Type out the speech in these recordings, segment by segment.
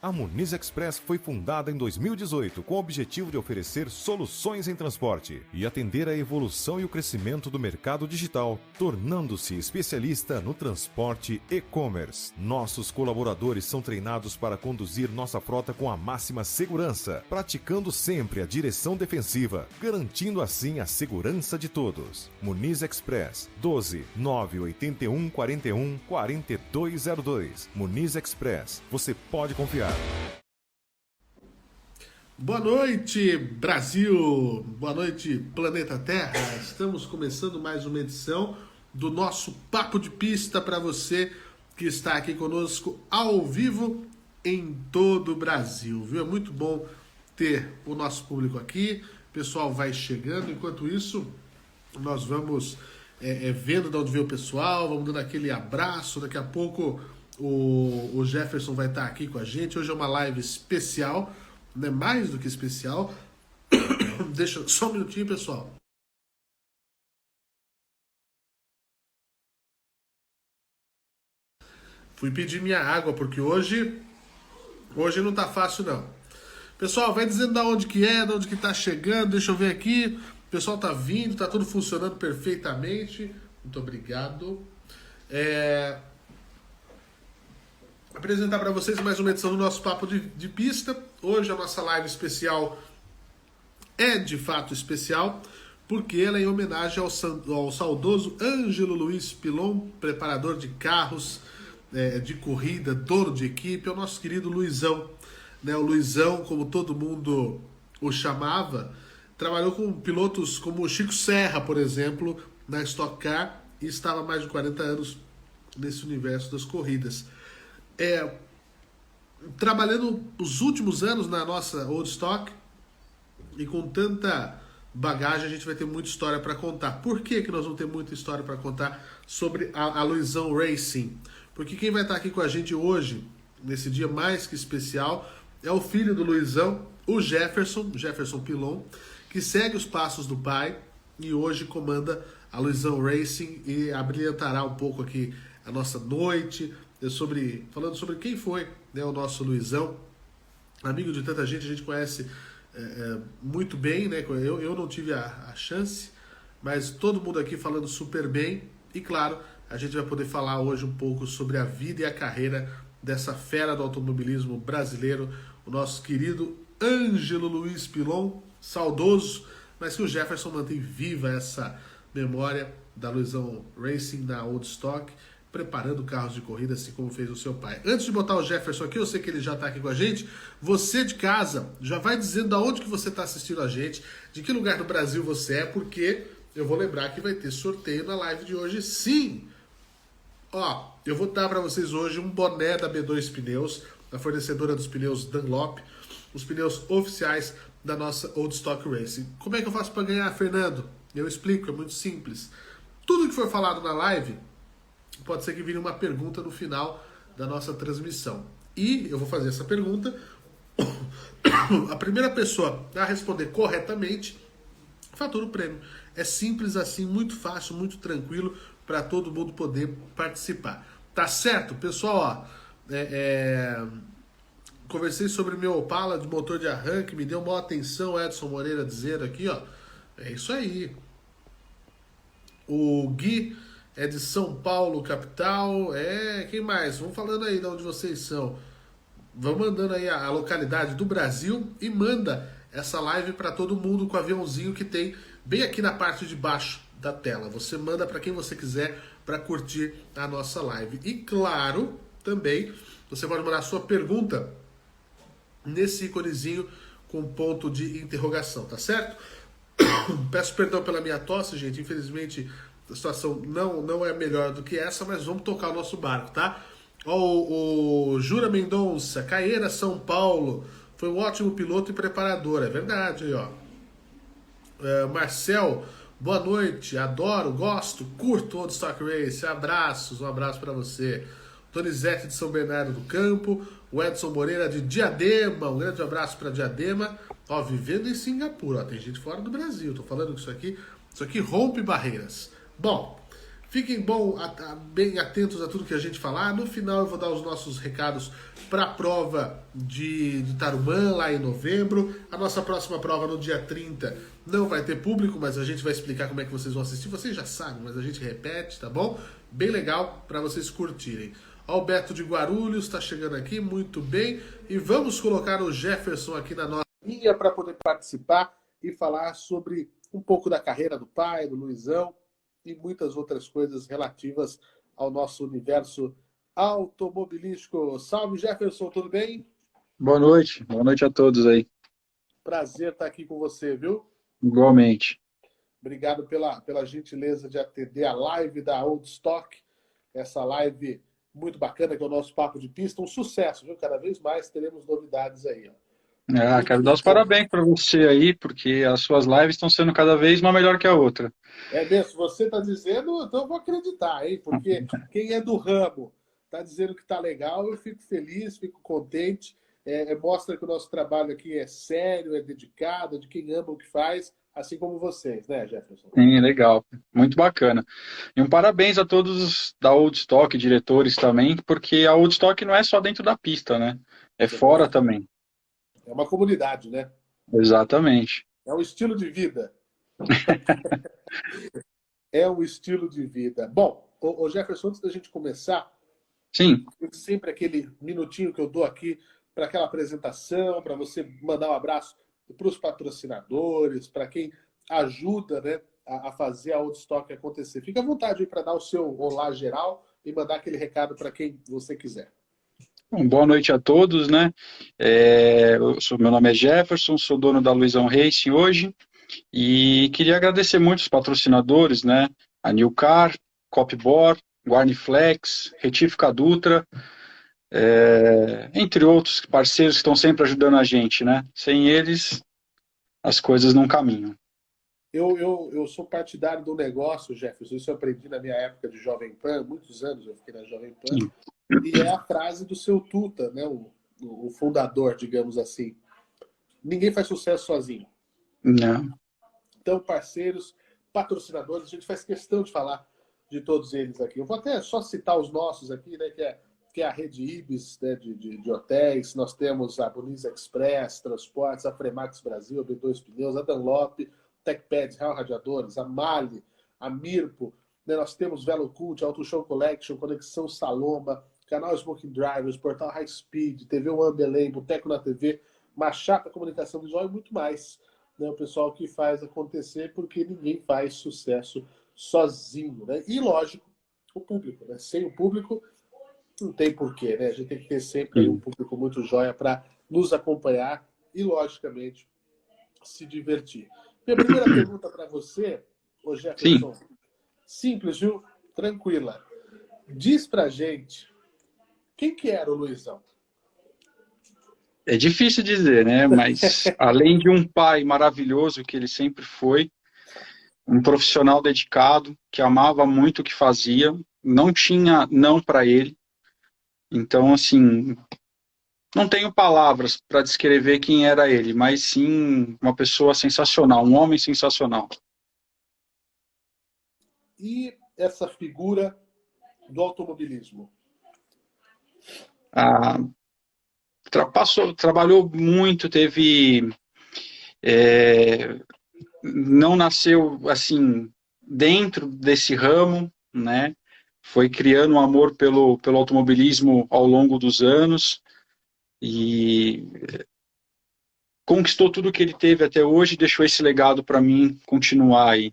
A Muniz Express foi fundada em 2018 com o objetivo de oferecer soluções em transporte e atender à evolução e o crescimento do mercado digital, tornando-se especialista no transporte e-commerce. Nossos colaboradores são treinados para conduzir nossa frota com a máxima segurança, praticando sempre a direção defensiva, garantindo assim a segurança de todos. Muniz Express 12 981 41 4202. Muniz Express, você pode confiar. Boa noite, Brasil! Boa noite, Planeta Terra! Estamos começando mais uma edição do nosso Papo de Pista para você que está aqui conosco ao vivo em todo o Brasil, viu? É muito bom ter o nosso público aqui, o pessoal vai chegando, enquanto isso nós vamos vendo de onde veio o pessoal, vamos dando aquele abraço, daqui a pouco o Jefferson vai estar aqui com a gente. Hoje é uma live especial, não é mais do que especial. Deixa só um minutinho, pessoal. Fui pedir minha água, porque hoje não tá fácil, não. Pessoal, vai dizendo da onde que é, de onde que tá chegando, deixa eu ver aqui. O pessoal tá vindo, tá tudo funcionando perfeitamente. Muito obrigado. Apresentar para vocês mais uma edição do nosso Papo de Pista. Hoje a nossa live especial é de fato especial, porque ela é em homenagem ao saudoso Ângelo Luiz Pilon, preparador de carros, de corrida, dono de equipe, é o nosso querido Luizão. O Luizão, como todo mundo o chamava, trabalhou com pilotos como o Chico Serra, por exemplo, na Stock Car, e estava há mais de 40 anos nesse universo das corridas. Trabalhando os últimos anos na nossa Old Stock, e com tanta bagagem a gente vai ter muita história para contar. Por que nós vamos ter muita história para contar sobre a Luizão Racing? Porque quem vai estar aqui com a gente hoje, nesse dia mais que especial, é o filho do Luizão, o Jefferson Pilon, que segue os passos do pai e hoje comanda a Luizão Racing e abrilhantará um pouco aqui a nossa noite, falando sobre quem foi, o nosso Luizão, amigo de tanta gente, a gente conhece muito bem, né? Eu não tive a chance, mas todo mundo aqui falando super bem, e claro, a gente vai poder falar hoje um pouco sobre a vida e a carreira dessa fera do automobilismo brasileiro, o nosso querido Ângelo Luiz Pilon, saudoso, mas que o Jefferson mantém viva essa memória da Luizão Racing na Old Stock, preparando carros de corrida, assim como fez o seu pai. Antes de botar o Jefferson aqui, eu sei que ele já está aqui com a gente, você de casa já vai dizendo de onde que você está assistindo a gente, de que lugar do Brasil você é, porque eu vou lembrar que vai ter sorteio na live de hoje, sim! Eu vou dar para vocês hoje um boné da B2 Pneus, da fornecedora dos pneus Dunlop, os pneus oficiais da nossa Old Stock Racing. Como é que eu faço para ganhar, Fernando? Eu explico, é muito simples. Tudo que for falado na live, pode ser que vire uma pergunta no final da nossa transmissão. E eu vou fazer essa pergunta. A primeira pessoa a responder corretamente fatura o prêmio. É simples assim, muito fácil, muito tranquilo para todo mundo poder participar. Tá certo? Pessoal, conversei sobre meu Opala de motor de arranque, me deu maior atenção, Edson Moreira dizendo aqui, é isso aí. O Gui é de São Paulo, capital. Quem mais? Vamos falando aí de onde vocês são. Vão mandando aí a localidade do Brasil e manda essa live para todo mundo com o aviãozinho que tem bem aqui na parte de baixo da tela. Você manda para quem você quiser para curtir a nossa live. E claro, também, você pode mandar a sua pergunta nesse íconezinho com ponto de interrogação, tá certo? Peço perdão pela minha tosse, gente. Infelizmente, a situação não é melhor do que essa, mas vamos tocar o nosso barco, tá? O Jura Mendonça, Caeira, São Paulo, foi um ótimo piloto e preparador, é verdade aí, Marcel, boa noite, adoro, gosto, curto Old Stock Race, um abraço para você. Donizete de São Bernardo do Campo, o Edson Moreira de Diadema, um grande abraço para Diadema, vivendo em Singapura, tem gente fora do Brasil, tô falando que isso aqui rompe barreiras. Bom, Fiquem bem atentos a tudo que a gente falar. No final eu vou dar os nossos recados para a prova de Tarumã lá em novembro. A nossa próxima prova no dia 30 não vai ter público, mas a gente vai explicar como é que vocês vão assistir. Vocês já sabem, mas a gente repete, tá bom? Bem legal para vocês curtirem. Alberto de Guarulhos está chegando aqui, muito bem. E vamos colocar o Jefferson aqui na nossa linha para poder participar e falar sobre um pouco da carreira do pai, do Luizão, e muitas outras coisas relativas ao nosso universo automobilístico. Salve, Jefferson, tudo bem? Boa noite a todos aí, Prazer estar aqui com você, viu? igualmente. Obrigado pela gentileza de atender a live da Old Stock, essa live muito bacana que é o nosso Papo de Pista, um sucesso, viu? Cada vez mais teremos novidades aí, ó. Quero dar os parabéns para você aí, porque as suas lives estão sendo cada vez uma melhor que a outra. É mesmo, você está dizendo, então eu vou acreditar, hein? Porque quem é do ramo está dizendo que está legal, eu fico feliz, fico contente. Mostra que o nosso trabalho aqui é sério, é dedicado, é de quem ama o que faz, assim como vocês, né, Jefferson? Sim, legal, muito bacana. E um parabéns a todos da Old Stock, diretores também, porque a Old Stock não é só dentro da pista, né? É fora também. É uma comunidade, né? Exatamente. É um estilo de vida. É um estilo de vida. Bom, o Jefferson, antes da gente começar, Sim. sempre aquele minutinho que eu dou aqui para aquela apresentação, para você mandar um abraço para os patrocinadores, para quem ajuda, né, a fazer a Old Stock acontecer. Fica à vontade para dar o seu olá geral e mandar aquele recado para quem você quiser. Bom, boa noite a todos, né? Meu nome é Jefferson, sou dono da Luizão Racing hoje e queria agradecer muito os patrocinadores, né? A Newcar, Copbor, Guarniflex, Retífica Dutra, entre outros parceiros que estão sempre ajudando a gente, né? Sem eles, as coisas não caminham. Eu sou partidário do negócio, Jefferson, isso eu aprendi na minha época de Jovem Pan, muitos anos eu fiquei na Jovem Pan, Sim. E é a frase do seu Tuta, né? O fundador, digamos assim. Ninguém faz sucesso sozinho. Não. Então, parceiros, patrocinadores, a gente faz questão de falar de todos eles aqui. Eu vou até só citar os nossos aqui, né? Que é a Rede Ibis, né, de hotéis. Nós temos a Bonisa Express, Transportes, a Fremax Brasil, a B2 Pneus, a Dunlop, TechPads, Real Radiadores, a Mali, a Mirpo. Né, nós temos VeloCult, Auto Show Collection, Conexão Saloma, Canal Smoking Drivers, Portal High Speed, TV One Belém, Boteco na TV, Machata Comunicação Visual e muito mais. Né, o pessoal que faz acontecer, porque ninguém faz sucesso sozinho. Né? E, lógico, o público. Né? Sem o público, não tem porquê. Né? A gente tem que ter sempre aí um público muito joia para nos acompanhar e, logicamente, se divertir. Minha primeira pergunta para você, ô Jefferson, simples, viu? Tranquila. Diz pra gente quem que era o Luizão? É difícil dizer, né? Mas além de um pai maravilhoso que ele sempre foi, um profissional dedicado, que amava muito o que fazia, não tinha não para ele. Então, assim, não tenho palavras para descrever quem era ele, mas sim uma pessoa sensacional, um homem sensacional. E essa figura do automobilismo? Trabalhou muito, não nasceu assim dentro desse ramo, né? Foi criando um amor pelo automobilismo ao longo dos anos e conquistou tudo que ele teve até hoje e deixou esse legado para mim continuar aí.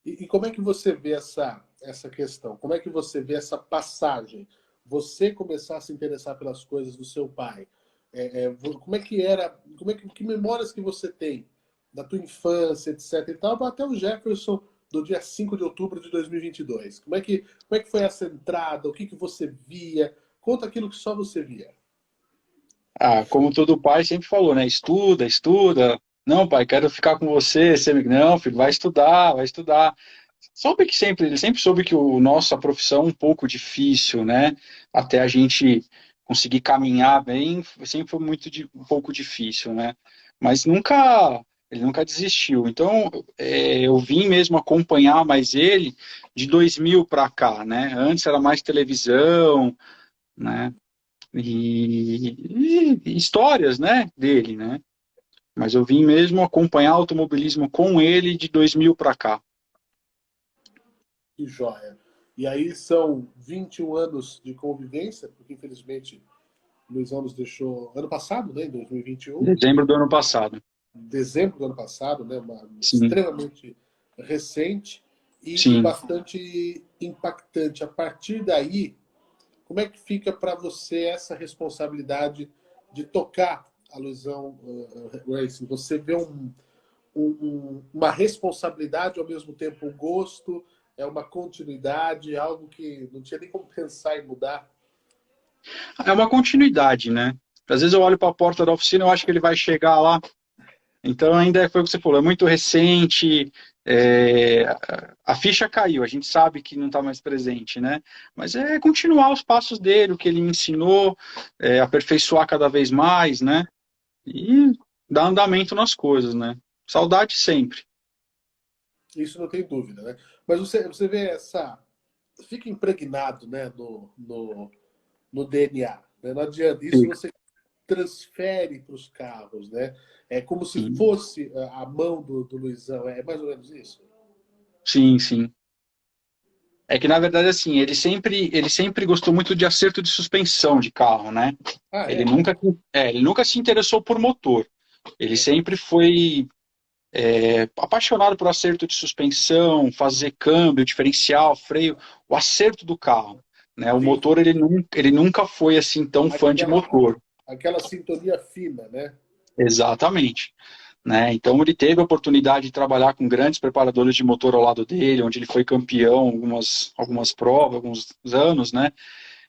E como é que você vê essa questão? Como é que você vê essa passagem? Você começar a se interessar pelas coisas do seu pai. Como é que era? Que memórias que você tem da tua infância, etc. e tal, até o Jefferson do dia 5 de outubro de 2022? Como é que foi essa entrada? O que você via? Conta aquilo que só você via. Como todo pai sempre falou, né? Estuda, estuda. Não, pai, quero ficar com você. Não, filho, vai estudar, vai estudar. Ele sempre soube que a profissão é um pouco difícil, né? Até a gente conseguir caminhar bem, sempre foi um pouco difícil, né? Mas nunca Ele nunca desistiu. Então, eu vim mesmo acompanhar mais ele de 2000 para cá, né? Antes era mais televisão, né? E histórias, né, dele, né? Mas eu vim mesmo acompanhar automobilismo com ele de 2000 para cá. Que joia. E aí são 21 anos de convivência, porque infelizmente o Luizão nos deixou ano passado, né, em 2021, Dezembro do ano passado. dezembro do ano passado, né, Sim, extremamente recente e sim. bastante impactante. A partir daí, como é que fica para você essa responsabilidade de tocar a Luizão Racing? Você vê uma responsabilidade, ao mesmo tempo um gosto, é uma continuidade, algo que não tinha nem como pensar em mudar? É uma continuidade, né? Às vezes eu olho para a porta da oficina, eu acho que ele vai chegar lá. Então ainda foi o que você falou, é muito recente, é, a ficha caiu, a gente sabe que não está mais presente, né? Mas é continuar os passos dele, o que ele me ensinou, aperfeiçoar cada vez mais, né? E dar andamento nas coisas, né? Saudade sempre. Isso não tem dúvida, né? Mas você vê essa... Fica impregnado, né, no DNA. Né? Não adianta. Isso Fica. você transfere para os carros, né? É como se Sim, fosse a mão do Luizão. É mais ou menos isso? sim, sim. É que, na verdade, assim, ele sempre gostou muito de acerto de suspensão de carro, né? Ah, Ele é? nunca, ele nunca se interessou por motor. Ele Uhum. sempre foi apaixonado por acerto de suspensão, fazer câmbio, diferencial, freio, o acerto do carro, né? O motor, Entendi. ele nunca foi, assim, tão fã de Aquela, motor. aquela sintonia fina, né? Exatamente. Né? Então ele teve a oportunidade de trabalhar com grandes preparadores de motor ao lado dele, onde ele foi campeão algumas provas, alguns anos, né?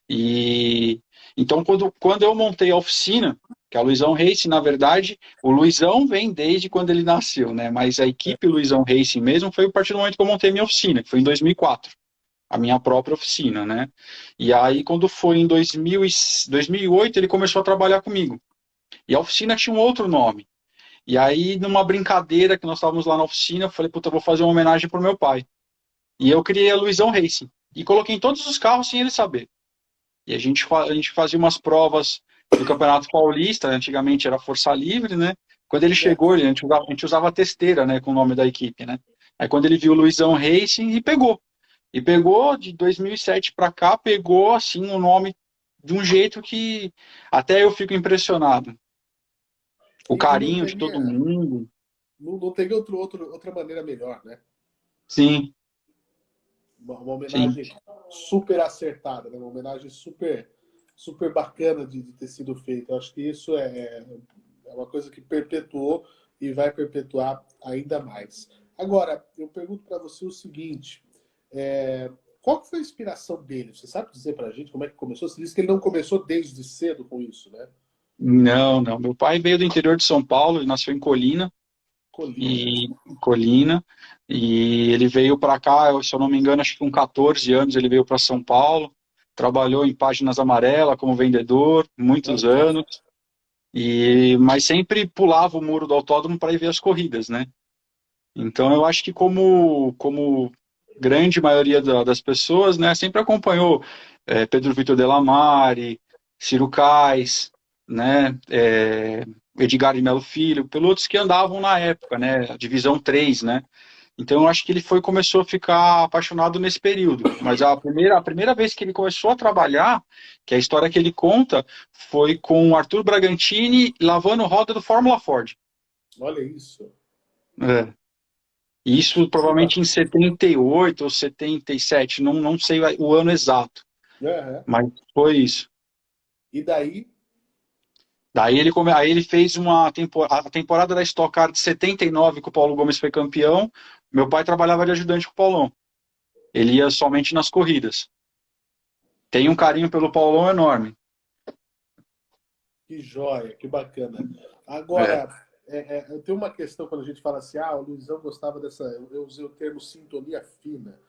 E então quando eu montei a oficina, que é a Luizão Racing, na verdade, o Luizão vem desde quando ele nasceu, né? Mas a equipe Luizão Racing mesmo foi a partir do momento que eu montei minha oficina, que foi em 2004, a minha própria oficina, né? E aí quando foi em 2008 ele começou a trabalhar comigo. E a oficina tinha um outro nome. E aí, numa brincadeira que nós estávamos lá na oficina, eu falei, puta, eu vou fazer uma homenagem pro meu pai. E eu criei a Luizão Racing. E coloquei em todos os carros sem ele saber. E a gente fazia umas provas do Campeonato Paulista, antigamente era Força Livre, né? Quando ele chegou, a gente usava a testeira, né, com o nome da equipe, né? Aí quando ele viu o Luizão Racing, e pegou. E pegou, de 2007 para cá, pegou, assim, o nome de um jeito que até eu fico impressionado. O E não carinho de todo teria, mundo. não teria outra maneira melhor, né? Sim, Uma sim. homenagem super acertada, né? Uma homenagem super bacana de ter sido feita. Eu acho que isso é uma coisa que perpetuou e vai perpetuar ainda mais. Agora, eu pergunto para você o seguinte: qual que foi a inspiração dele? Você sabe dizer para a gente como é que começou? Você disse que ele não começou desde cedo com isso, né? Não, não. Meu pai veio do interior de São Paulo, ele nasceu em Colina. e ele veio para cá, se eu não me engano, acho que com 14 anos ele veio para São Paulo, trabalhou em Páginas Amarelas como vendedor, muitos Olha só. anos, mas sempre pulava o muro do autódromo para ir ver as corridas, né? Então eu acho que como grande maioria das pessoas, né, sempre acompanhou Pedro Vitor Delamare, Ciro Kais, né, Edgar de Melo Filho, pilotos que andavam na época, né, a Divisão 3, né. Então eu acho que começou a ficar apaixonado nesse período. Mas a primeira vez que ele começou a trabalhar, que é a história que ele conta, foi com o Arthur Bragantini lavando roda do Fórmula Ford. Olha isso. É. Isso Que provavelmente em bacana. 78 ou 77, não sei o ano exato, Aham. mas foi isso. E daí, Aí ele fez a temporada da Stock Car de 79, que o Paulo Gomes foi campeão. Meu pai trabalhava de ajudante com o Paulão. Ele ia somente nas corridas. Tem um carinho pelo Paulão enorme. que joia, que bacana. É. Agora, eu tenho uma questão quando a gente fala assim, o Luizão gostava dessa, eu usei o termo sintonia fina,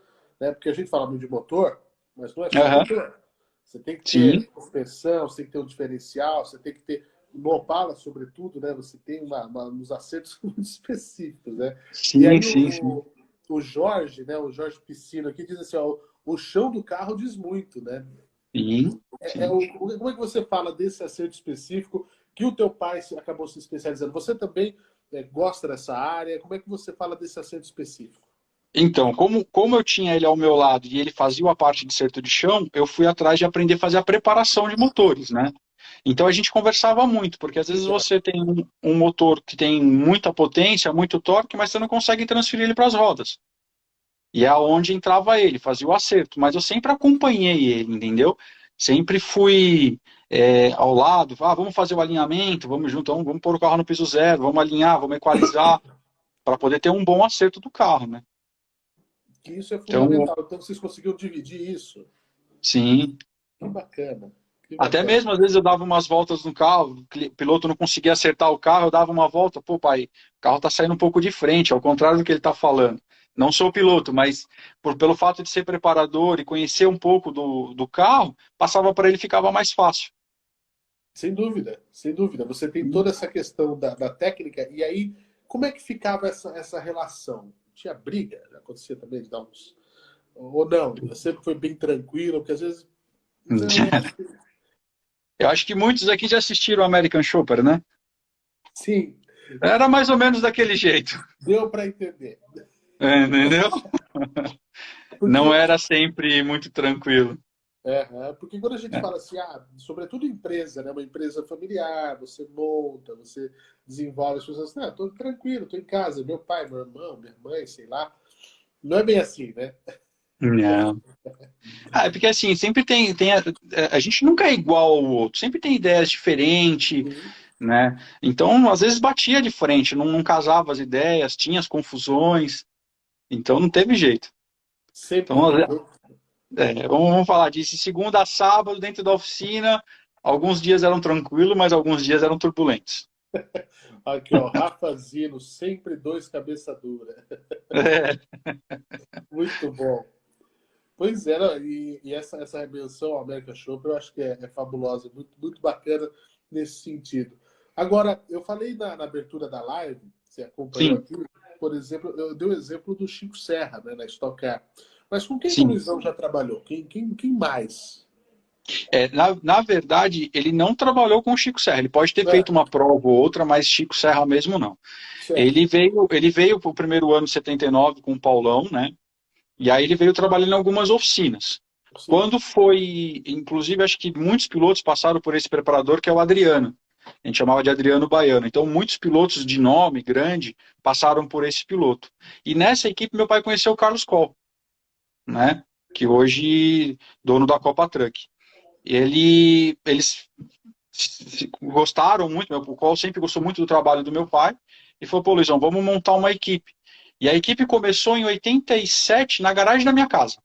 né? Porque a gente fala muito de motor, mas não é só Aham. motor. Você tem que ter Sim, suspensão, você tem que ter um diferencial, você tem que ter no Opala, sobretudo, né? Você tem uns acertos muito específicos, né? E Sim, aí sim, sim. o Jorge, né? O Jorge Piscino aqui diz assim, ó, o chão do carro diz muito, né? Sim, sim. Como é que você fala desse acerto específico que o teu pai acabou se especializando? Você também gosta dessa área? Como é que você fala desse acerto específico? Então, como eu tinha ele ao meu lado e ele fazia a parte de acerto de chão, eu fui atrás de aprender a fazer a preparação de motores, né? Então a gente conversava muito, porque às vezes Legal. você tem um motor que tem muita potência, muito torque, mas você não consegue transferir ele para as rodas. E é aonde entrava ele, fazia o acerto. Mas eu sempre acompanhei ele, entendeu? Sempre fui ao lado, vamos fazer o alinhamento, vamos junto, vamos pôr o carro no piso zero, vamos alinhar, vamos equalizar, para poder ter um bom acerto do carro, né? Que isso é Então, fundamental. Então vocês conseguiram dividir isso. sim. Que bacana. Que Até bacana. mesmo, às vezes, eu dava umas voltas no carro, o piloto não conseguia acertar o carro, eu dava uma volta, pô, pai, o carro tá saindo um pouco de frente, ao contrário do que ele tá falando. Não sou piloto, mas pelo fato de ser preparador e conhecer um pouco do carro, passava para ele e ficava mais fácil. Sem dúvida, sem dúvida. Você tem toda essa questão da técnica, e aí, como é que ficava essa relação? Tinha briga? Já acontecia também de dar uns. Ou não? Sempre foi bem tranquilo, porque às vezes. Não, acho que. Eu acho que muitos aqui já assistiram o American Chopper, né? Sim, Era mais ou menos daquele jeito, deu para entender. entendeu? Não Porque, era sempre muito tranquilo. porque quando a gente fala assim, sobretudo empresa, né? Uma empresa familiar, você monta, você desenvolve as pessoas, não, estou tranquilo, estou em casa, meu pai, meu irmão, minha mãe, sei lá. Não é bem assim, né? Não. É porque assim, sempre a gente nunca é igual ao outro, sempre tem ideias diferentes, Sim, né? Então, às vezes batia de frente, não casava as ideias, tinha as confusões, então não teve jeito. sempre Então, tem. vamos falar disso, de segunda a sábado, dentro da oficina, alguns dias eram tranquilos, mas alguns dias eram turbulentos. Aqui, ó, Rafa Zino, sempre dois cabeça dura. É, Muito bom. Pois é, não, e essa menção ao American Chopper eu acho que é fabulosa, muito, muito bacana nesse sentido. Agora, eu falei na abertura da live, você acompanhou sim, aqui, por exemplo, eu dei o exemplo do Chico Serra, né, na Stock Car. Mas com quem que o sim. Luizão já trabalhou? Quem mais? Na verdade, ele não trabalhou com o Chico Serra. Ele pode ter É, feito uma prova ou outra, mas Chico Serra mesmo não. certo. Ele veio para o primeiro ano de 79 com o Paulão, né? E aí ele veio trabalhando em algumas oficinas. Sim. Quando foi, inclusive, acho que muitos pilotos passaram por esse preparador, que é o Adriano. A gente chamava de Adriano Baiano. Então, muitos pilotos de nome grande passaram por esse piloto. E nessa equipe, meu pai conheceu o Carlos Coll, né? Que hoje dono da Copa Truck. Eles gostaram muito, o Coll sempre gostou muito do trabalho do meu pai, e falou, pô, Luizão, vamos montar uma equipe. E a equipe começou em 87 na garagem da minha casa,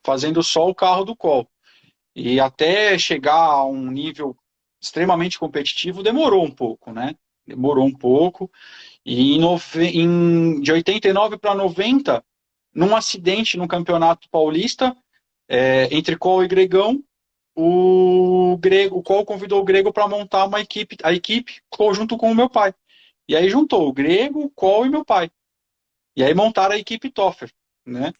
fazendo só o carro do Coll. E até chegar a um nível extremamente competitivo demorou um pouco, né? Demorou um pouco. E de 89 para 90, num acidente no Campeonato Paulista, entre Coll e Gregão, o Coll convidou o Grego para montar a equipe junto com o meu pai. E aí juntou o Grego, o Coll e meu pai. E aí montaram a equipe Toffer, né?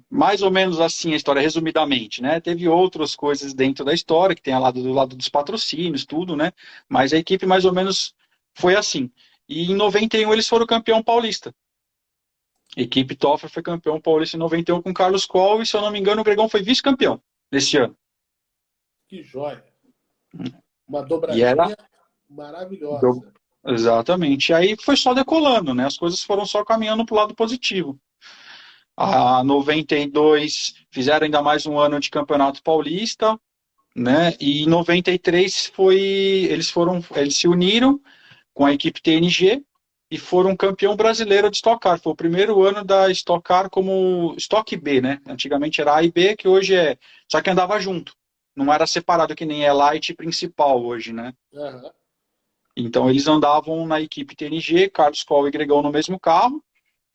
Mais ou menos assim a história, resumidamente, né? Teve outras coisas dentro da história, que tem do lado dos patrocínios, tudo, né? Mas a equipe mais ou menos foi assim. E em 91 eles foram campeão paulista. A equipe Toffer foi campeão paulista em 91 com Carlos Coll, e se eu não me engano o Gregão foi vice-campeão nesse ano. Que joia. Uma E era dobradinha do- maravilhosa. exatamente. E aí foi só decolando, né? As coisas foram só caminhando para o lado positivo. A 92 fizeram ainda mais um ano de Campeonato Paulista, né? E em 93 eles se uniram com a equipe TNG e foram campeão brasileiro de Stock Car. Foi o primeiro ano da Stock Car como Stock B, né? Antigamente era A e B, que hoje só que andava junto. Não era separado que nem é Light principal hoje, né? Aham. Então eles andavam na equipe TNG, Carlos Coll e Gregão no mesmo carro,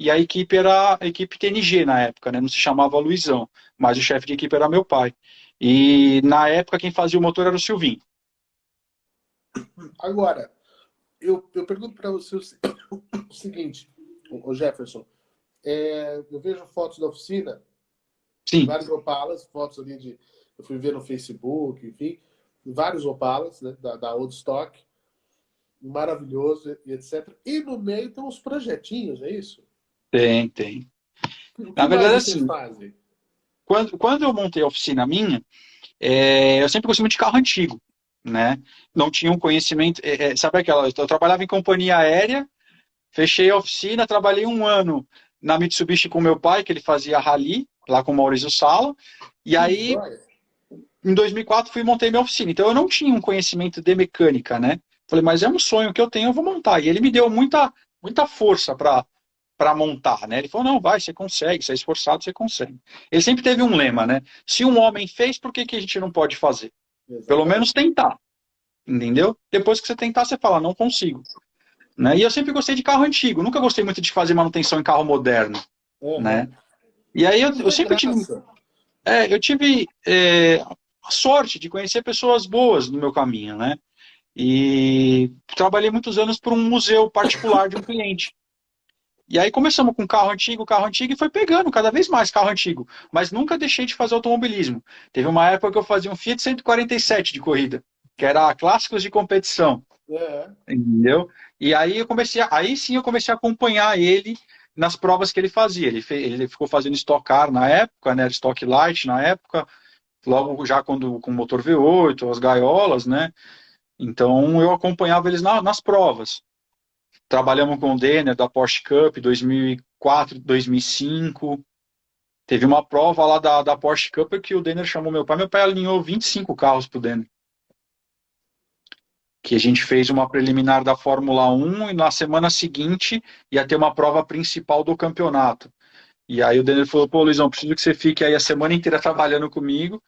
e a equipe era a equipe TNG na época, né? Não se chamava Luizão, mas o chefe de equipe era meu pai. E na época quem fazia o motor era o Silvinho. Agora, eu pergunto para você o seguinte, o Jefferson. Eu vejo fotos da oficina, Sim, vários Opalas, fotos ali eu fui ver no Facebook, enfim, vários Opalas, né, da Old Stock, maravilhoso e etc. E no meio tem uns projetinhos, é isso? tem. O Na que mais verdade, vocês assim, fazem? quando eu montei a oficina minha, eu sempre gostei muito de carro antigo, né? Não tinha um conhecimento, sabe aquela, eu trabalhava em companhia aérea, fechei a oficina, trabalhei um ano na Mitsubishi com meu pai, que ele fazia rally, lá com o Maurício Sala, e Que aí, joia! em 2004, fui e montei minha oficina. Então, eu não tinha um conhecimento de mecânica, né? Falei, mas é um sonho que eu tenho, eu vou montar. E ele me deu muita força para montar, né? Ele falou, não, vai, você consegue, você é esforçado, você consegue. Ele sempre teve um lema, né? Se um homem fez, por que que a gente não pode fazer? Pelo Exatamente. menos tentar, entendeu? Depois que você tentar, você fala, não consigo. Né? E eu sempre gostei de carro antigo, nunca gostei muito de fazer manutenção em carro moderno, Uhum. né? E aí Não eu tem sempre tive, graça. eu tive a sorte de conhecer pessoas boas no meu caminho, né? E trabalhei muitos anos por um museu particular de um cliente. E aí começamos com carro antigo, e foi pegando cada vez mais carro antigo. Mas nunca deixei de fazer automobilismo. Teve uma época que eu fazia um Fiat 147 de corrida, que era clássicos de competição, É. entendeu? E aí aí sim eu comecei a acompanhar ele nas provas que ele fazia. Ele ficou fazendo Stock Car na época, né? Stock Light na época, logo já quando com motor V8, as gaiolas, né? Então eu acompanhava eles nas provas. Trabalhamos com o Denner da Porsche Cup 2004, 2005. Teve uma prova lá da Porsche Cup que o Denner chamou meu pai alinhou 25 carros pro Denner. Que a gente fez uma preliminar da Fórmula 1 e na semana seguinte ia ter uma prova principal do campeonato. E aí o Denner falou, pô, Luizão, preciso que você fique aí a semana inteira trabalhando comigo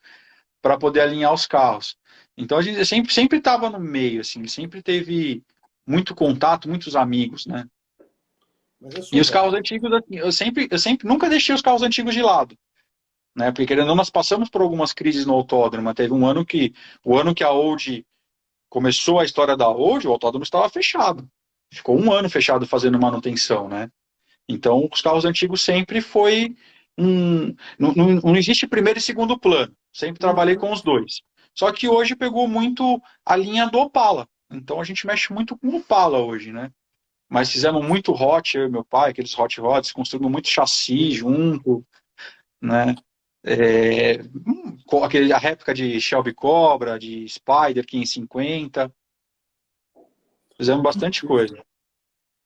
para poder alinhar os carros. Então a gente sempre estava no meio, assim, sempre teve muito contato, muitos amigos, né? Mas é E os surreal. carros antigos, assim, eu sempre nunca deixei os carros antigos de lado, né? Porque querendo ou não, nós passamos por algumas crises no autódromo. Teve o ano que a Old começou a história da Old, o autódromo estava fechado. Ficou um ano fechado fazendo manutenção, né? Então, os carros antigos sempre foi não existe primeiro e segundo plano. Sempre trabalhei Uhum. com os dois. Só que hoje pegou muito a linha do Opala. Então a gente mexe muito com o Opala hoje, né? Mas fizemos muito hot, eu e meu pai, aqueles hot rods, construímos muito chassi junto, né? A réplica de Shelby Cobra, de Spider 550, fizemos Que bastante incrível. coisa.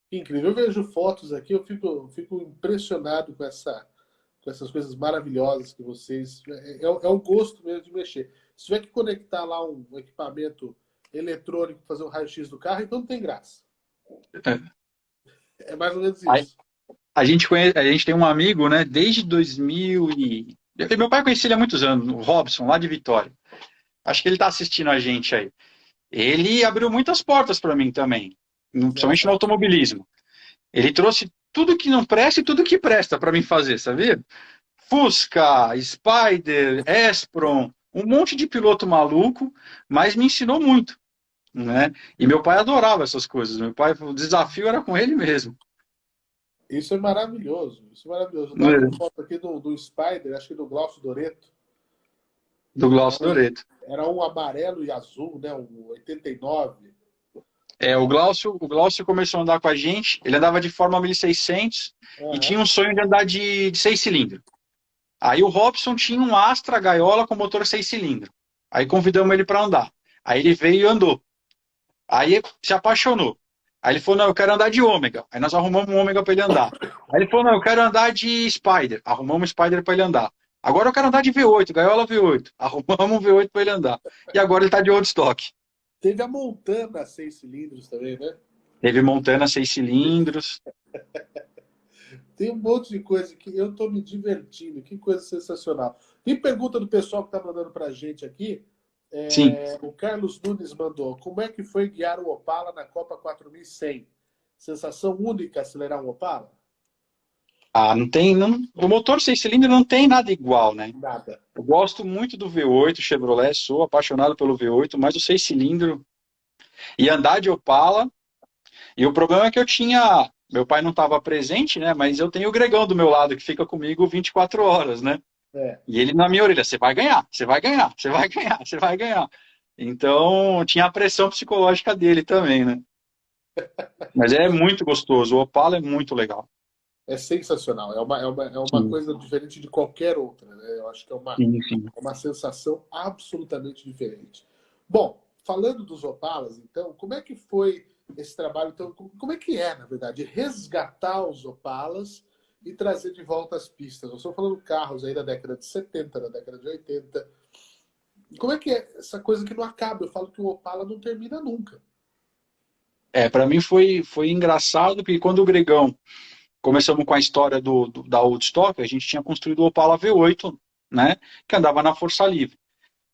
Que incrível. Eu vejo fotos aqui, eu fico impressionado com essas coisas maravilhosas que vocês. É um gosto mesmo de mexer. Se tiver que conectar lá um equipamento eletrônico, fazer um raio-x do carro, então não tem graça. É. É mais ou menos A, isso. a gente tem um amigo, né, desde 2000 e... Meu pai conhecia ele há muitos anos, o Robson, lá de Vitória. Acho que ele está assistindo a gente aí. Ele abriu muitas portas para mim também, principalmente no Aham. automobilismo. Ele trouxe tudo que não presta e tudo que presta para mim fazer, sabia? Fusca, Spider, Espron, um monte de piloto maluco, mas me ensinou muito, né? E meu pai adorava essas coisas. Meu pai, o desafio era com ele mesmo. Isso é maravilhoso. Isso é maravilhoso. Eu estava vendo Né? foto aqui do Spider, acho que do Glaucio Doreto. Do Era Glaucio um, Doreto. era um amarelo e azul, né? Um 89. O Glaucio começou a andar com a gente, ele andava de Fórmula 1600 e Aham. tinha um sonho de andar de 6 cilindros. Aí o Robson tinha um Astra gaiola com motor 6 cilindros. Aí convidamos ele para andar. Aí ele veio e andou. Aí se apaixonou. Aí ele falou, não, eu quero andar de ômega. Aí nós arrumamos um ômega para ele andar. Aí ele falou, não, eu quero andar de Spider. Arrumamos um Spider para ele andar. Agora eu quero andar de V8, gaiola V8. Arrumamos um V8 para ele andar. E agora ele está de old stock. Teve a Montana 6 cilindros também, né? Teve Montana 6 cilindros. Tem um monte de coisa que eu estou me divertindo. Que coisa sensacional. Tem pergunta do pessoal que está mandando para a gente aqui. Sim. O Carlos Nunes mandou. Como é que foi guiar o Opala na Copa 4100? Sensação única acelerar um Opala? Ah, não tem. Não, o motor 6 cilindros não tem nada igual, né? Nada. Eu gosto muito do V8 Chevrolet, sou apaixonado pelo V8, mas o 6 cilindros. E andar de Opala. E o problema é que eu tinha. Meu pai não estava presente, né? Mas eu tenho o Gregão do meu lado, que fica comigo 24 horas, né? É, E ele na minha orelha: você vai ganhar, você vai ganhar, você vai ganhar, você vai ganhar. Então tinha a pressão psicológica dele também, né? Mas é muito gostoso. O Opala é muito legal. é sensacional. É uma Sim, coisa diferente de qualquer outra, né? Eu acho que é sim, sim. uma sensação absolutamente diferente. Bom, falando dos Opalas, então, como é que foi esse trabalho? Então, como é que é, na verdade, resgatar os Opalas e trazer de volta as pistas? Nós estamos falando de carros aí da década de 70, da década de 80. Como é que é essa coisa que não acaba? Eu falo que o Opala não termina nunca. Para mim foi engraçado, porque quando o Gregão começamos com a história da Woodstock, a gente tinha construído o Opala V8, né? Que andava na Força Livre.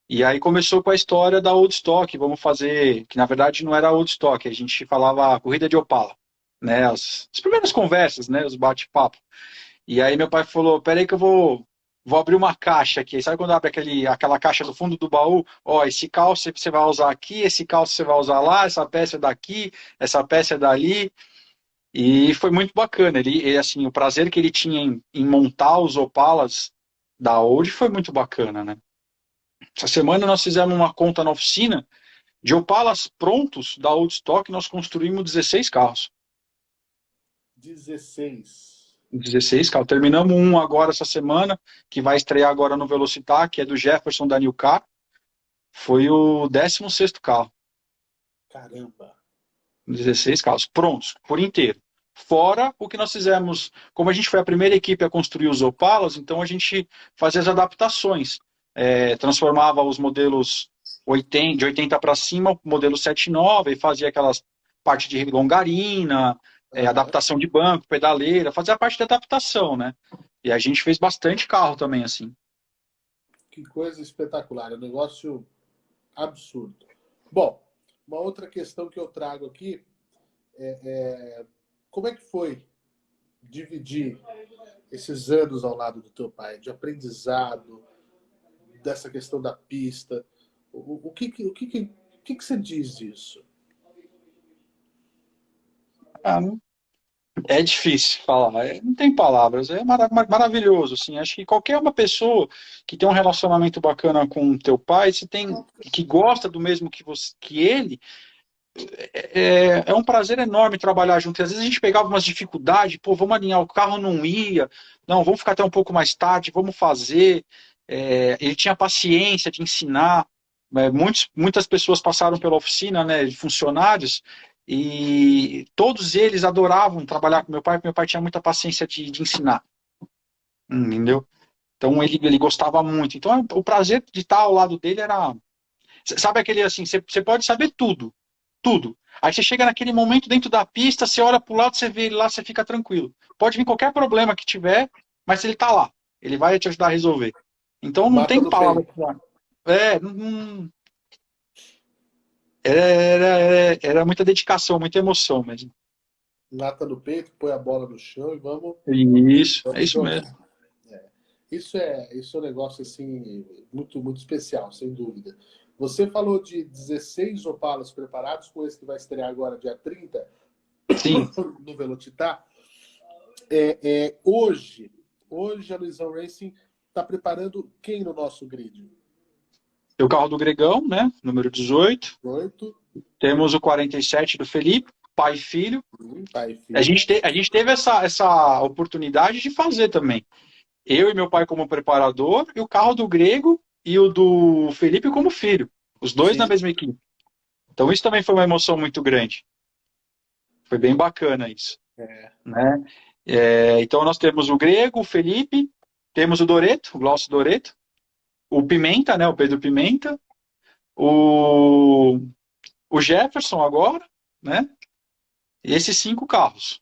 E aí começou com a história da Woodstock, vamos fazer, que na verdade não era a Woodstock, a gente falava corrida de Opala, né? As primeiras conversas, né? Os bate-papo. E aí meu pai falou: peraí que eu vou abrir uma caixa aqui. Sabe quando abre aquela caixa do fundo do baú? Ó, esse calço você vai usar aqui, esse calço você vai usar lá, essa peça é daqui, essa peça é dali. E foi muito bacana. Assim, o prazer que ele tinha em montar os Opalas da Audi foi muito bacana, né? Essa semana nós fizemos uma conta na oficina de Opalas prontos da Old Stock, nós construímos 16 carros. 16. 16 carros. Terminamos um agora essa semana, que vai estrear agora no Velocitar, que é do Jefferson da New Car. Foi o 16º carro. Caramba. 16 carros prontos, por inteiro. Fora o que nós fizemos, como a gente foi a primeira equipe a construir os Opalas, então a gente fazia as adaptações. Transformava os modelos 80, de 80 para cima, o modelo 79, e fazia aquelas partes de longarina, Aham. adaptação de banco, pedaleira, fazia a parte de adaptação, né? E a gente fez bastante carro também, assim. Que coisa espetacular. É um negócio absurdo. Bom, uma outra questão que eu trago aqui é como é que foi dividir esses anos ao lado do teu pai, de aprendizado, dessa questão da pista? O que você diz disso? Ah, é difícil falar, não tem palavras, é maravilhoso, assim, acho que qualquer uma pessoa que tem um relacionamento bacana com o teu pai, se tem, que gosta do mesmo que ele, é um prazer enorme trabalhar junto, e às vezes a gente pegava umas dificuldades, pô, vamos alinhar, o carro não ia, não, vamos ficar até um pouco mais tarde, vamos fazer, ele tinha paciência de ensinar, muitas pessoas passaram pela oficina, né, de funcionários, e todos eles adoravam trabalhar com meu pai, porque meu pai tinha muita paciência de ensinar, entendeu? Então ele gostava muito. Então o prazer de estar ao lado dele era. Sabe aquele assim, você pode saber tudo, tudo. Aí você chega naquele momento dentro da pista, você olha para o lado, você vê ele lá, você fica tranquilo. Pode vir qualquer problema que tiver, mas ele está lá. Ele vai te ajudar a resolver. Então não Mata tem no palavra. peito. Era muita dedicação, muita emoção mesmo. Mata no peito, põe a bola no chão e vamos, Isso, é vamos isso jogar. mesmo. Isso é um negócio assim muito, muito especial, sem dúvida. Você falou de 16 Opalas preparados, com esse que vai estrear agora dia 30 Sim. no Velocitar. Hoje a Luizão Racing está preparando quem no nosso grid? Tem o carro do Gregão, né? Número 18. 8, Temos o 47 do Felipe, pai e filho. pai e A filho. gente, a gente teve essa oportunidade de fazer também. Eu e meu pai como preparador, e o carro do Grego e o do Felipe como filho. Os dois na Sim. mesma equipe. Então isso também foi uma emoção muito grande. Foi bem bacana isso. É. Né? Então nós temos o Grego, o Felipe, temos o Doreto, o Glaucio Doreto, o Pimenta, né? O Pedro Pimenta, o, o Jefferson agora, né? E esses 5 carros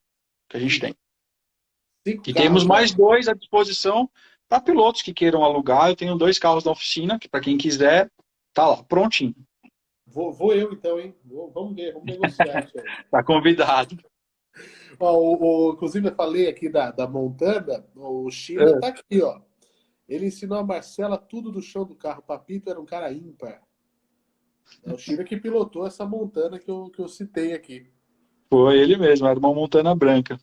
que a gente tem. 5 E temos carros já. mais 2 à disposição para pilotos que queiram alugar. Eu tenho 2 carros da oficina, que para quem quiser, tá lá, prontinho. Vou eu então, hein? Vamos ver, vamos negociar isso aí. Tá convidado. Ó, inclusive eu falei aqui da Montana, o China tá aqui, ó. Ele ensinou a Marcela tudo do chão do carro. Papito era um cara ímpar. É o China que pilotou essa Montana que eu citei aqui. Foi ele mesmo, era uma Montana branca.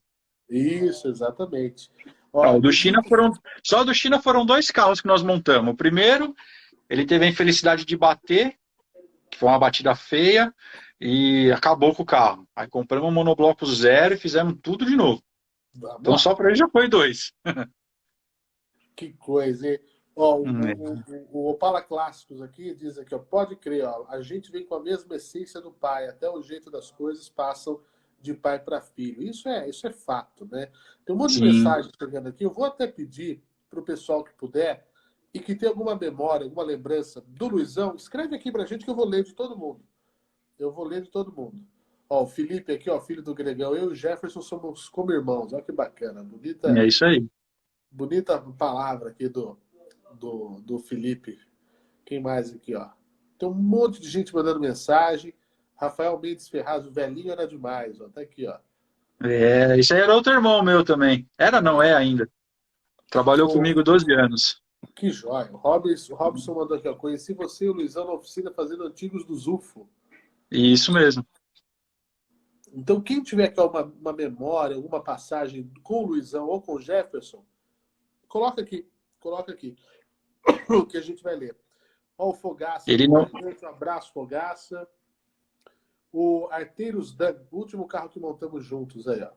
Isso, exatamente. Ó, Não, o do tem China gente... foram, só do China foram 2 carros que nós montamos. O primeiro, ele teve a infelicidade de bater, que foi uma batida feia, e acabou com o carro. Aí compramos um monobloco zero e fizemos tudo de novo. Vamos Então lá. só para ele já foi 2. Que coisa, hein? Ó, É. o Opala Clássicos aqui diz aqui, ó, pode crer, ó, a gente vem com a mesma essência do pai, até o jeito das coisas passam de pai para filho. Isso é fato, né? Tem um monte de Sim. mensagem chegando aqui. Eu vou até pedir para o pessoal que puder e que tem alguma memória, alguma lembrança do Luizão, escreve aqui para a gente que eu vou ler de todo mundo. Eu vou ler de todo mundo. Ó, o Felipe aqui, ó, filho do Gregão. Eu e o Jefferson somos como irmãos. Olha que bacana. É isso aí. Bonita palavra aqui do Felipe. Quem mais aqui, ó? Tem um monte de gente mandando mensagem. Rafael Mendes Ferraz, o velhinho era demais, ó. Tá aqui, ó. É, isso aí era outro irmão meu também. Era, não é ainda. Trabalhou O, comigo 12 anos. que joia. O Robson mandou aqui, ó. Conheci você e o Luizão na oficina fazendo antigos do Zufo. Isso mesmo. Então, quem tiver aqui uma memória, alguma passagem com o Luizão ou com o Jefferson, coloca aqui. Coloca aqui. Que a gente vai ler. Ó, o Fogaça Ele aqui. não. Um abraço, Fogaça. O Arteiros Dan, o último carro que montamos juntos aí, ó.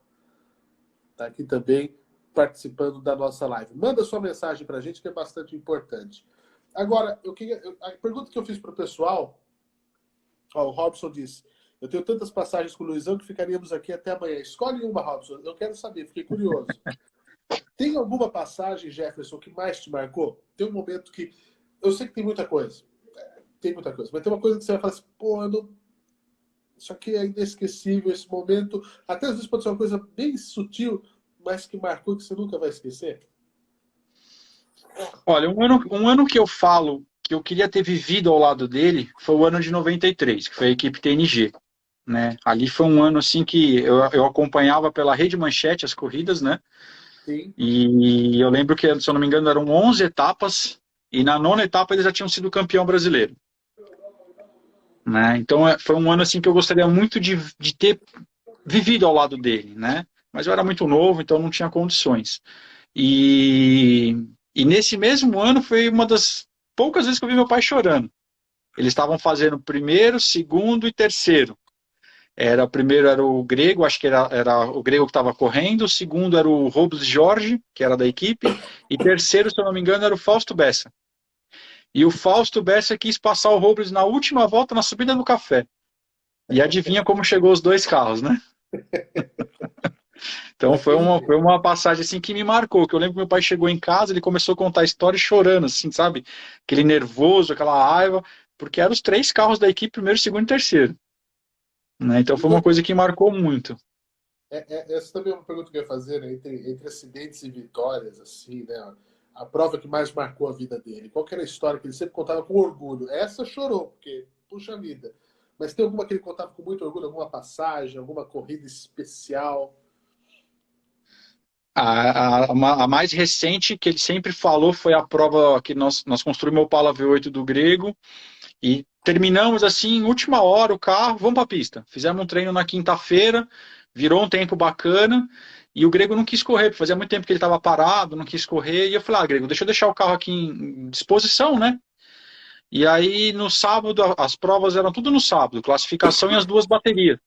Tá aqui também participando da nossa live. Manda sua mensagem pra gente que é bastante importante. Agora, a pergunta que eu fiz pro pessoal, ó, o Robson disse, eu tenho tantas passagens com o Luizão que ficaríamos aqui até amanhã. Escolhe uma, Robson. Eu quero saber, fiquei curioso. Tem alguma passagem, Jefferson, que mais te marcou? Tem um momento que... Eu sei que tem muita coisa. Tem muita coisa. Mas tem uma coisa que você vai falar assim, pô, eu não... Isso aqui é inesquecível, esse momento. Até às vezes pode ser uma coisa bem sutil, mas que marcou que você nunca vai esquecer. Olha, um ano que eu falo que eu queria ter vivido ao lado dele foi o ano de 93, que foi a equipe TNG. Né? Ali foi um ano assim que eu acompanhava pela Rede Manchete as corridas, né? Sim. E eu lembro que, se eu não me engano, eram 11 etapas, e na 9ª etapa eles já tinham sido campeão brasileiro. Né? Então foi um ano assim que eu gostaria muito de ter vivido ao lado dele, né? Mas eu era muito novo, então não tinha condições. E nesse mesmo ano foi uma das poucas vezes que eu vi meu pai chorando. Eles estavam fazendo primeiro, segundo e terceiro. Primeiro era o Grego, acho que era o Grego que estava correndo, o segundo era o Robles Jorge, que era da equipe, e terceiro, se eu não me engano, era o Fausto Bessa. E o Fausto Bessa quis passar o Robles na última volta na subida do café. E adivinha como chegou os 2 carros, né? Então foi uma passagem assim que me marcou, que eu lembro que meu pai chegou em casa, ele começou a contar a história chorando, assim, sabe? Aquele nervoso, aquela raiva, porque eram os 3 carros da equipe, primeiro, segundo e terceiro. Né? Então foi uma coisa que marcou muito. Essa também é uma pergunta que eu ia fazer, né? Entre acidentes e vitórias, assim, né? A prova que mais marcou a vida dele. Qual que era a história que ele sempre contava com orgulho? Essa chorou, porque, puxa vida. Mas tem alguma que ele contava com muito orgulho? Alguma passagem, alguma corrida especial? A mais recente que ele sempre falou foi a prova que nós construímos o Opala V8 do Grego e terminamos assim, em última hora, o carro, vamos para a pista. Fizemos um treino na quinta-feira, virou um tempo bacana e o Grego não quis correr, fazia muito tempo que ele estava parado, não quis correr. E eu falei, Grego, deixa eu deixar o carro aqui em disposição, né? E aí no sábado, as provas eram tudo no sábado, classificação e as 2 baterias.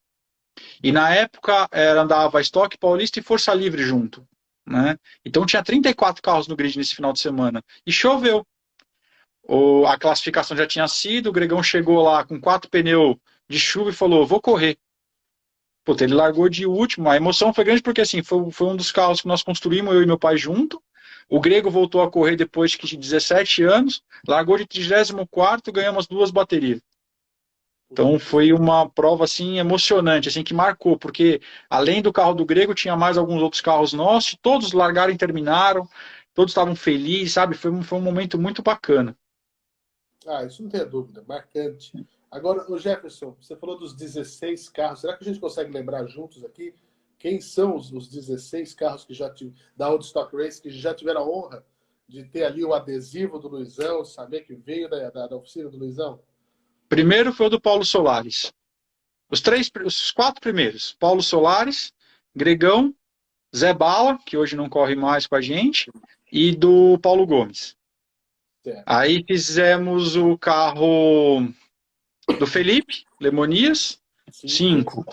E na época andava Estoque Paulista e Força Livre junto. Né? Então tinha 34 carros no grid nesse final de semana. E choveu. A classificação já tinha sido, o Gregão chegou lá com 4 pneus de chuva e falou, vou correr. Puta, ele largou de último. A emoção foi grande porque assim, foi um dos carros que nós construímos, eu e meu pai junto. O Grego voltou a correr depois de 17 anos, largou de 34º e ganhamos 2 baterias. Então foi uma prova assim emocionante, assim que marcou, porque além do carro do Grego tinha mais alguns outros carros nossos, todos largaram e terminaram, todos estavam felizes, sabe? Foi um momento muito bacana. Ah, isso não tem dúvida, marcante. Agora, o Jefferson, você falou dos 16 carros. Será que a gente consegue lembrar juntos aqui quem são os 16 carros que da Old Stock Race que já tiveram a honra de ter ali o adesivo do Luizão, saber que veio da oficina do Luizão? Primeiro foi o do Paulo Solares. Os 4 primeiros. Paulo Solares, Gregão, Zé Bala, que hoje não corre mais com a gente, e do Paulo Gomes. Certo. Aí fizemos o carro do Felipe, Lemonias, 5.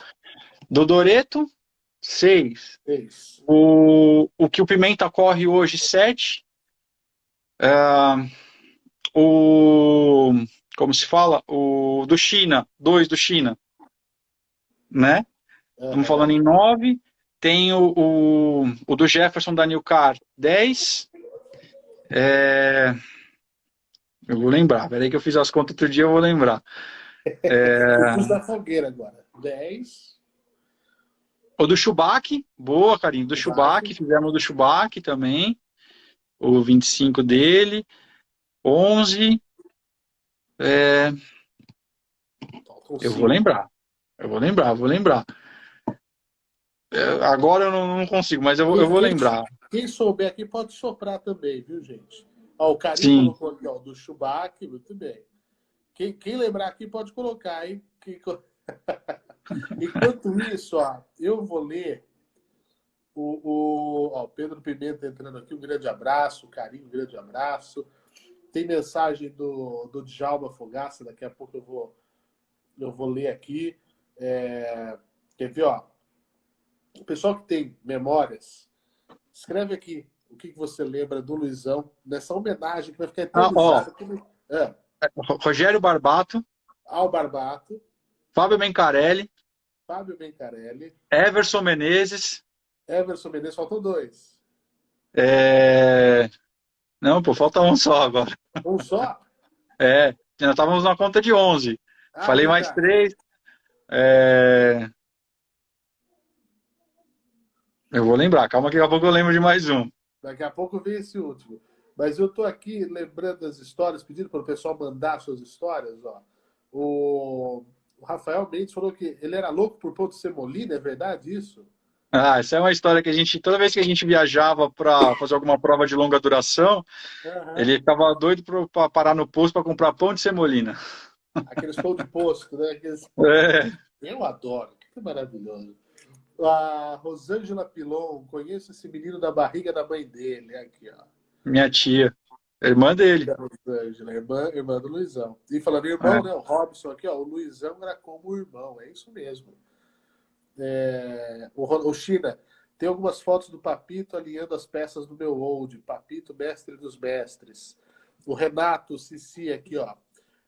Do Doreto, 6. O que o Pimenta corre hoje, 7. Como se fala? O do China, 2 do China. Né? Estamos falando em 9. Tem o do Jefferson da Nilcar, 10. Eu vou lembrar. Peraí que eu fiz as contas outro dia, eu vou lembrar. Eu fiz da fogueira agora. 10. O do Chewbacca, boa, carinho. Do Chewbacca, fizemos do Chewbacca também. O 25 dele. 11. Eu vou lembrar. Agora eu não consigo, mas eu vou lembrar. Quem souber aqui pode soprar também, viu, gente? Ó, o Carinho colocou aqui, ó, do Chewbacca, muito bem. Quem lembrar aqui pode colocar, hein? Enquanto isso, ó, eu vou ler o Pedro Pimenta entrando aqui, um grande abraço, Carinho, um grande abraço. Tem mensagem do Djalma Fogaça, daqui a pouco eu vou ler aqui. Quer ver, ó? O pessoal que tem memórias, escreve aqui o que você lembra do Luizão, nessa homenagem que vai ficar eternizada. Rogério Barbato. Ao Barbato. Fábio Mencarelli. Everson Menezes. Faltam 2. Não, pô, falta um só agora. Um só? Nós estávamos na conta de 11. Falei mais 3. Eu vou lembrar, calma que daqui a pouco eu lembro de mais um. Daqui a pouco vem esse último. Mas eu estou aqui lembrando das histórias, pedindo para o pessoal mandar suas histórias. Ó. O Rafael Mendes falou que ele era louco por Ponte Semolina, é verdade isso? Essa é uma história que toda vez que a gente viajava para fazer alguma prova de longa duração, ele ficava doido para parar no posto para comprar pão de semolina. Aqueles pão de posto, né? Eu adoro, que maravilhoso. A Rosângela Pilon, conheço esse menino da barriga da mãe dele. Aqui, ó. Minha tia, irmã dele. A Rosângela, irmã do Luizão. E falando em irmão, né? O Robson aqui, ó. O Luizão era como irmão, é isso mesmo. O China, tem algumas fotos do Papito alinhando as peças do meu old. Papito, mestre dos mestres. O Renato Cici aqui, ó.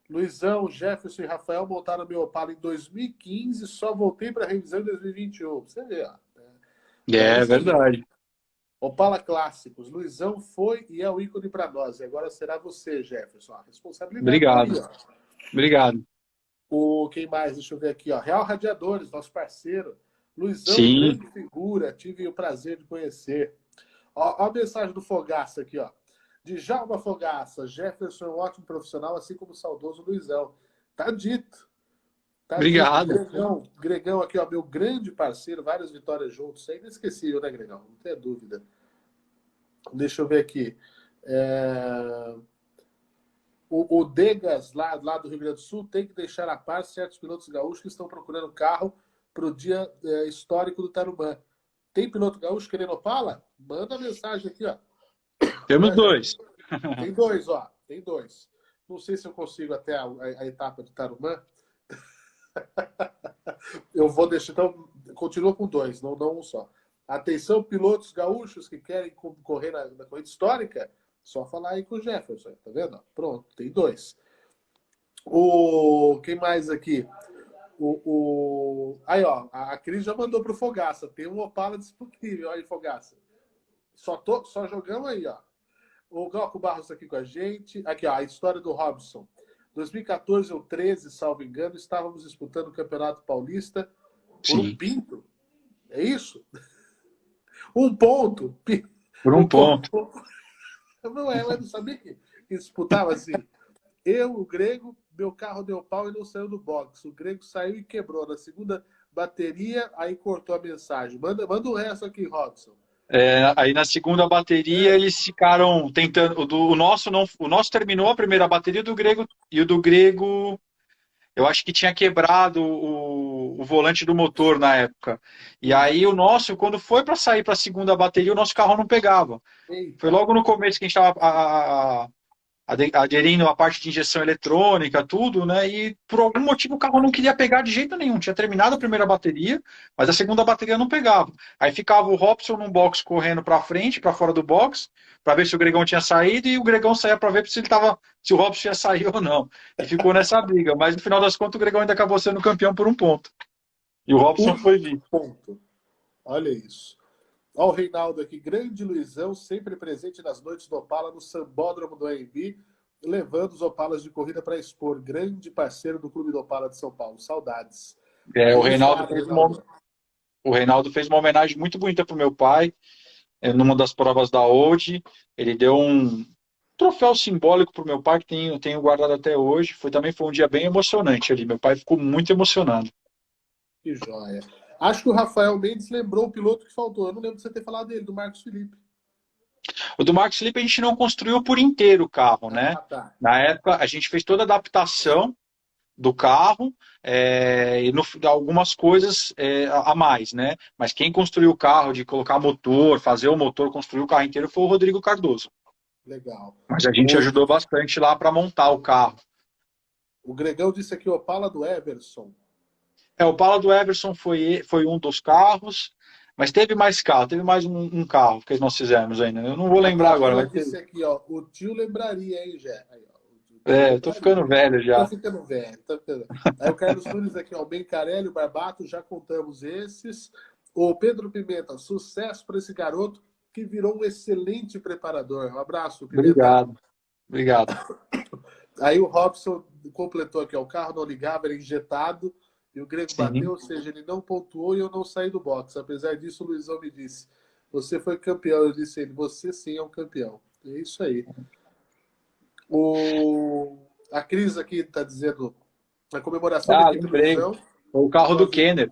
Luizão, Jefferson e Rafael montaram meu Opala em 2015, só voltei para revisão em 2021. Você vê, ó. É verdade. Opala Clássicos. Luizão foi e é o ícone para nós. E agora será você, Jefferson. A responsabilidade. Obrigado. Aí, Obrigado. Quem mais? Deixa eu ver aqui, ó. Real Radiadores, nosso parceiro. Luizão, sim, grande figura. Tive o prazer de conhecer. Ó a mensagem do Fogaça aqui, ó. Djalma Fogaça, Jefferson é um ótimo profissional, assim como o saudoso Luizão. Tá dito. Obrigado. Gregão aqui, ó, meu grande parceiro, várias vitórias juntos. É inesquecível, né, Gregão? Não tem dúvida. Deixa eu ver aqui. O Degas, lá do Rio Grande do Sul, tem que deixar a par certos pilotos gaúchos que estão procurando carro para o dia histórico do Tarumã. Tem piloto gaúcho querendo Opala? Manda mensagem aqui, ó. Temos 2. Tem 2, ó. Tem 2. Não sei se eu consigo até a etapa de Tarumã. Eu vou deixar. Então, continua com 2, não um só. Atenção, pilotos gaúchos que querem correr na corrida histórica, só falar aí com o Jefferson. Tá vendo? Pronto, tem 2. Quem mais aqui? Aí, ó. A Cris já mandou pro Fogaça. Tem um Opala disponível. Olha aí, Fogaça. Só jogamos aí, ó. O Glauco Barros aqui com a gente. Aqui, ó, a história do Robson. 2014 ou 13, salvo engano, estávamos disputando o Campeonato Paulista por um pinto. É isso? Um ponto. Por um ponto. Não eu não sabia que disputava assim. Eu, o Grego, meu carro deu pau e não saiu do box. O Grego saiu e quebrou. Na segunda bateria, aí cortou a mensagem. Manda o resto aqui, Robson. Aí na segunda bateria eles ficaram tentando. O nosso terminou a primeira bateria do Grego, e o do Grego eu acho que tinha quebrado o volante do motor na época. E aí o nosso, quando foi para sair para a segunda bateria, o nosso carro não pegava. Foi Eita. logo no começo que a gente estava aderindo à parte de injeção eletrônica, tudo, né? E por algum motivo o carro não queria pegar de jeito nenhum. Tinha terminado a primeira bateria, mas a segunda bateria não pegava. Aí ficava o Robson num box correndo para frente, para fora do box, para ver se o Gregão tinha saído, e o Gregão saía para ver se o Robson ia sair ou não. E ficou nessa briga. Mas no final das contas, o Gregão ainda acabou sendo campeão por um ponto. E o Robson Um foi vice. ponto. Olha isso. Olha o Reinaldo aqui, grande Luizão, sempre presente nas noites do Opala no Sambódromo do AMB, levando os Opalas de corrida para expor. Grande parceiro do Clube do Opala de São Paulo. Saudades. É, É o isso, Reinaldo fez Reinaldo. o Reinaldo fez uma homenagem muito bonita para o meu pai, numa das provas da Old. Ele deu um troféu simbólico para o meu pai, que tenho guardado até hoje. Também foi um dia bem emocionante ali. Meu pai ficou muito emocionado. Que joia. Acho que o Rafael Mendes lembrou o piloto que faltou. Eu não lembro de você ter falado dele, do Marcos Felipe. O do Marcos Felipe a gente não construiu por inteiro o carro, né? Ah, tá. Na época a gente fez toda a adaptação do carro e algumas coisas a mais, né? Mas quem construiu o carro, de colocar motor, fazer o motor, construir o carro inteiro, foi o Rodrigo Cardoso. Legal. Mas a gente ajudou bastante lá para montar o carro. O Gregão disse aqui, Opala do Everson. O Opala do Everson foi um dos carros, mas teve mais carro, teve mais um carro que nós fizemos ainda. Eu não vou A lembrar agora, Camila mas disse aqui, ó, o tio lembraria, hein, Jé? Aí, ó, o tio eu tô ficando lembraria. velho Tá já. ficando velho, tá ficando... Aí o Carlos Nunes aqui, ó, o Bencarelli, o Barbato, já contamos esses. O Pedro Pimenta, sucesso para esse garoto que virou um excelente preparador. Um abraço, Pimenta. Obrigado. Aí o Robson completou aqui, ó, o carro não ligava, era injetado, e o Grego bateu, ou seja, ele não pontuou e eu não saí do box. Apesar disso, o Luizão me disse, você foi campeão. Eu disse a ele, você sim é um campeão. É isso aí. A Cris aqui está dizendo, a comemoração da equipe Lembrei. Luizão. O carro do Kenner.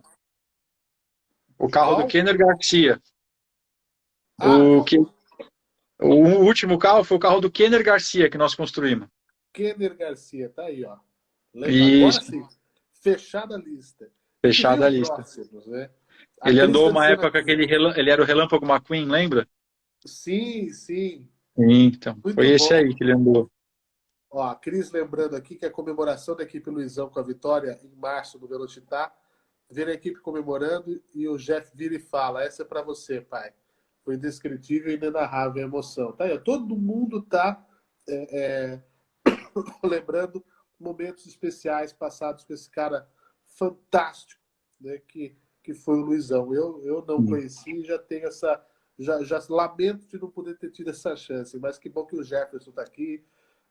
O carro do Kenner Garcia. Ah, O último carro foi o carro do Kenner Garcia que nós construímos. Kenner Garcia, tá aí, ó. Isso. Agora sim, fechada a lista. Fechada a lista. Próximos, né? Ele andou uma época que ele era o Relâmpago McQueen, lembra? Sim, sim. Então, Muito foi esse bom. aí que ele andou. Ó, a Cris lembrando aqui que a comemoração da equipe Luizão com a vitória em março do Velocitar, ver a equipe comemorando e o Jeff vira e fala, essa é para você, pai. Foi indescritível e inenarrável a emoção. Tá aí, ó, todo mundo tá lembrando momentos especiais passados com esse cara fantástico, né, que foi o Luizão. Eu não conheci, já tenho essa... Já lamento de não poder ter tido essa chance, mas que bom que o Jefferson está aqui,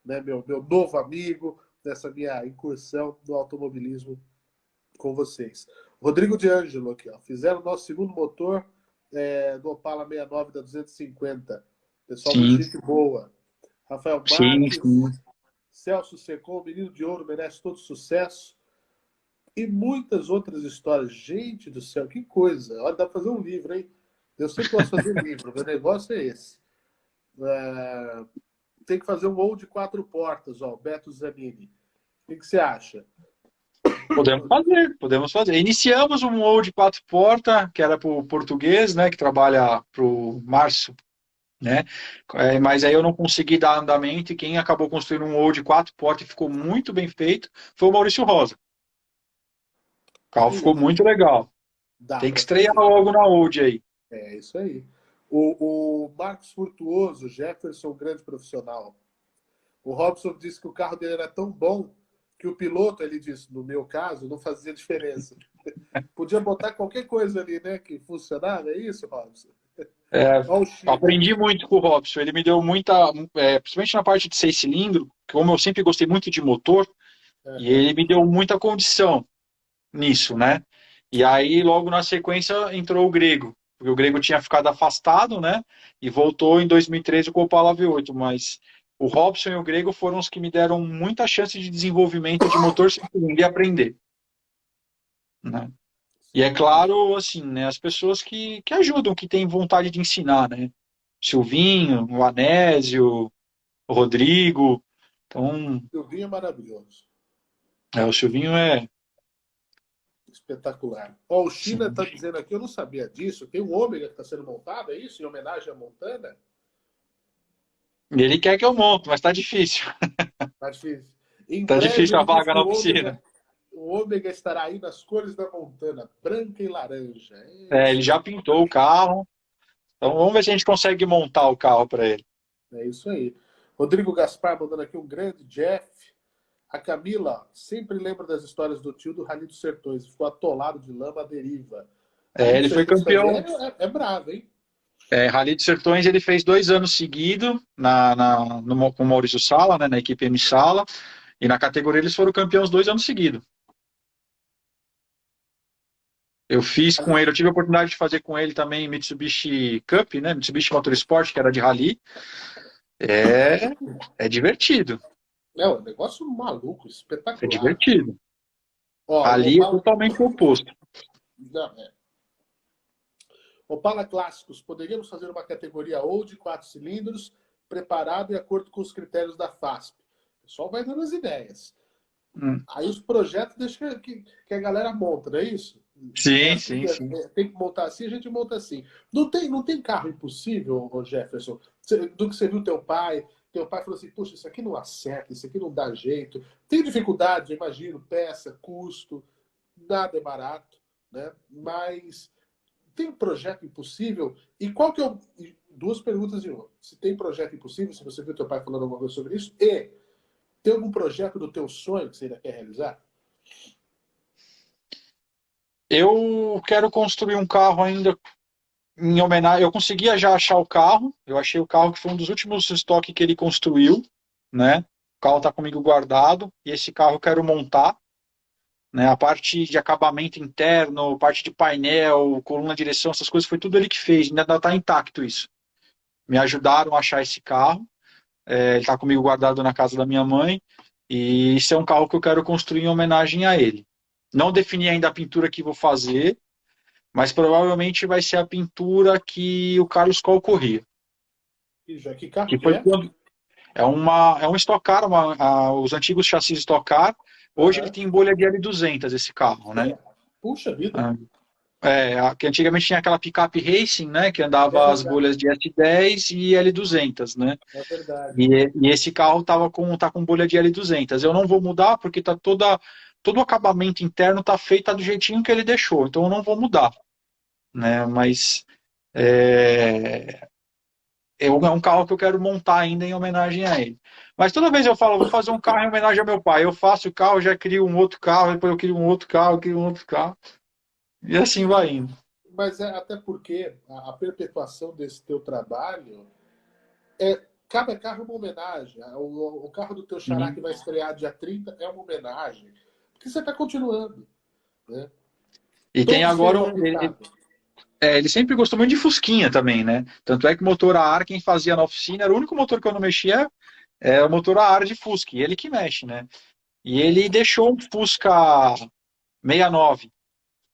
né, meu novo amigo, nessa minha incursão no automobilismo com vocês. Rodrigo de Ângelo aqui, ó, fizeram o nosso segundo motor do Opala 69 da 250. Pessoal muito gente boa. Rafael Marques, Celso Secom, menino de ouro, merece todo sucesso. E muitas outras histórias. Gente do céu, que coisa. Olha, dá para fazer um livro, hein? Eu sempre posso fazer livro, meu negócio é esse. Tem que fazer um ou de 4 portas, ó, Beto Zanini. O que você acha? Podemos fazer. Iniciamos um ou de 4 portas, que era para o português, né, que trabalha para o Márcio, né? Mas aí eu não consegui dar andamento e quem acabou construindo um ou de 4 portas e ficou muito bem feito foi o Maurício Rosa. O carro ficou muito legal. Tem que estrear logo na Old aí. É isso aí. O Marcos Furtuoso, Jefferson, grande profissional. O Robson disse que o carro dele era tão bom que o piloto, ele disse, no meu caso, não fazia diferença. Podia botar qualquer coisa ali, né, que funcionava. É isso, Robson? Aprendi muito com o Robson. Ele me deu muita, principalmente na parte de 6 cilindros, como eu sempre gostei muito de motor, e ele me deu muita condição nisso, né? E aí, logo na sequência, entrou o Grego. Porque o Grego tinha ficado afastado, né? E voltou em 2013 com o Opala V8. Mas o Robson e o Grego foram os que me deram muita chance de desenvolvimento de motor sem cilindro e aprender. Né? E é claro, assim, né? As pessoas que ajudam, que têm vontade de ensinar, né? Silvinho, o Anésio, o Rodrigo. Então... Silvinho é maravilhoso. O Silvinho é... Espetacular. Ó, o China Sim. está dizendo aqui, eu não sabia disso, tem um Ômega que está sendo montado, é isso? Em homenagem a Montana? Ele quer que eu monte, mas tá difícil. Tá difícil. Em Tá breve, difícil a ele disse vaga que na oficina. O Ômega estará aí nas cores da Montana, branca e laranja. Ele já pintou o carro. Então vamos ver se a gente consegue montar o carro para ele. É isso aí. Rodrigo Gaspar mandando aqui um grande Jeff. A Camila sempre lembra das histórias do tio do Rally dos Sertões. Ficou atolado de lama à deriva. Rally dos Ele foi Sertões também campeão. é bravo, hein? Rally de Sertões ele fez 2 anos seguidos com o Maurício Sala, né, na equipe M Sala, e na categoria eles foram campeões 2 anos seguidos. Eu fiz com ele, eu tive a oportunidade de fazer com ele também Mitsubishi Cup, né, Mitsubishi Motorsport, que era de rally. É divertido. É um negócio maluco, É espetacular. divertido. Ó, o Rally é Opala, totalmente o oposto. não, Opala Clássicos, poderíamos fazer uma categoria ou de 4 cilindros, preparado de acordo com os critérios da FASP. O pessoal vai dando as ideias. Hum. Aí os projetos deixa que a galera monta, não é isso? É Sim, assim, sim, sim. tem que montar assim, a gente monta assim. Não tem carro impossível, ô Jefferson? Do que você viu teu pai falou assim, puxa, isso aqui não acerta, isso aqui não dá jeito. Tem dificuldade, eu imagino, peça, custo, nada é barato, né? Mas tem projeto impossível? E qual que é o... Duas perguntas em uma. Se tem projeto impossível, se você viu teu pai falando alguma coisa sobre isso, e tem algum projeto do teu sonho que você ainda quer realizar? Eu quero construir um carro ainda em homenagem. Eu conseguia já achar o carro. Eu achei o carro que foi um dos últimos estoques que ele construiu, né? O carro está comigo guardado e esse carro eu quero montar, né? A parte de acabamento interno, parte de painel, coluna de direção, essas coisas foi tudo ele que fez. Ainda está intacto isso. Me ajudaram a achar esse carro. Ele está comigo guardado na casa da minha mãe e esse é um carro que eu quero construir em homenagem a ele. Não defini ainda a pintura que vou fazer, mas provavelmente vai ser a pintura que o Carlos Coll corria. Que carro Que que foi é? quando é um Stock Car, os antigos chassis Stock Car. Hoje ele Uhum. tem bolha de L200 esse carro, né? Puxa vida. Que antigamente tinha aquela picape racing, né? Que É andava as verdade. bolhas de S10 e L200, né? É verdade. E esse carro tá com bolha de L200. Eu não vou mudar porque todo o acabamento interno tá feito do jeitinho que ele deixou. Então eu não vou mudar, né? Mas é, é um carro que eu quero montar ainda em homenagem a ele. Mas toda vez eu falo, vou fazer um carro em homenagem ao meu pai. Eu faço o carro, já crio um outro carro, depois eu crio um outro carro, eu crio um outro carro. E assim vai indo. Mas é até porque a perpetuação desse teu trabalho é cada carro é uma homenagem. O carro do teu xará que Sim. vai estrear dia 30 é uma homenagem. Porque você está continuando. Né? E tem Todos têm agora uma pitada. ele sempre gostou muito de Fusquinha também, né? Tanto é que o motor a ar, quem fazia na oficina, era o único motor que eu não mexia, é o motor a ar de Fusca, e ele que mexe, né? E ele deixou um Fusca 69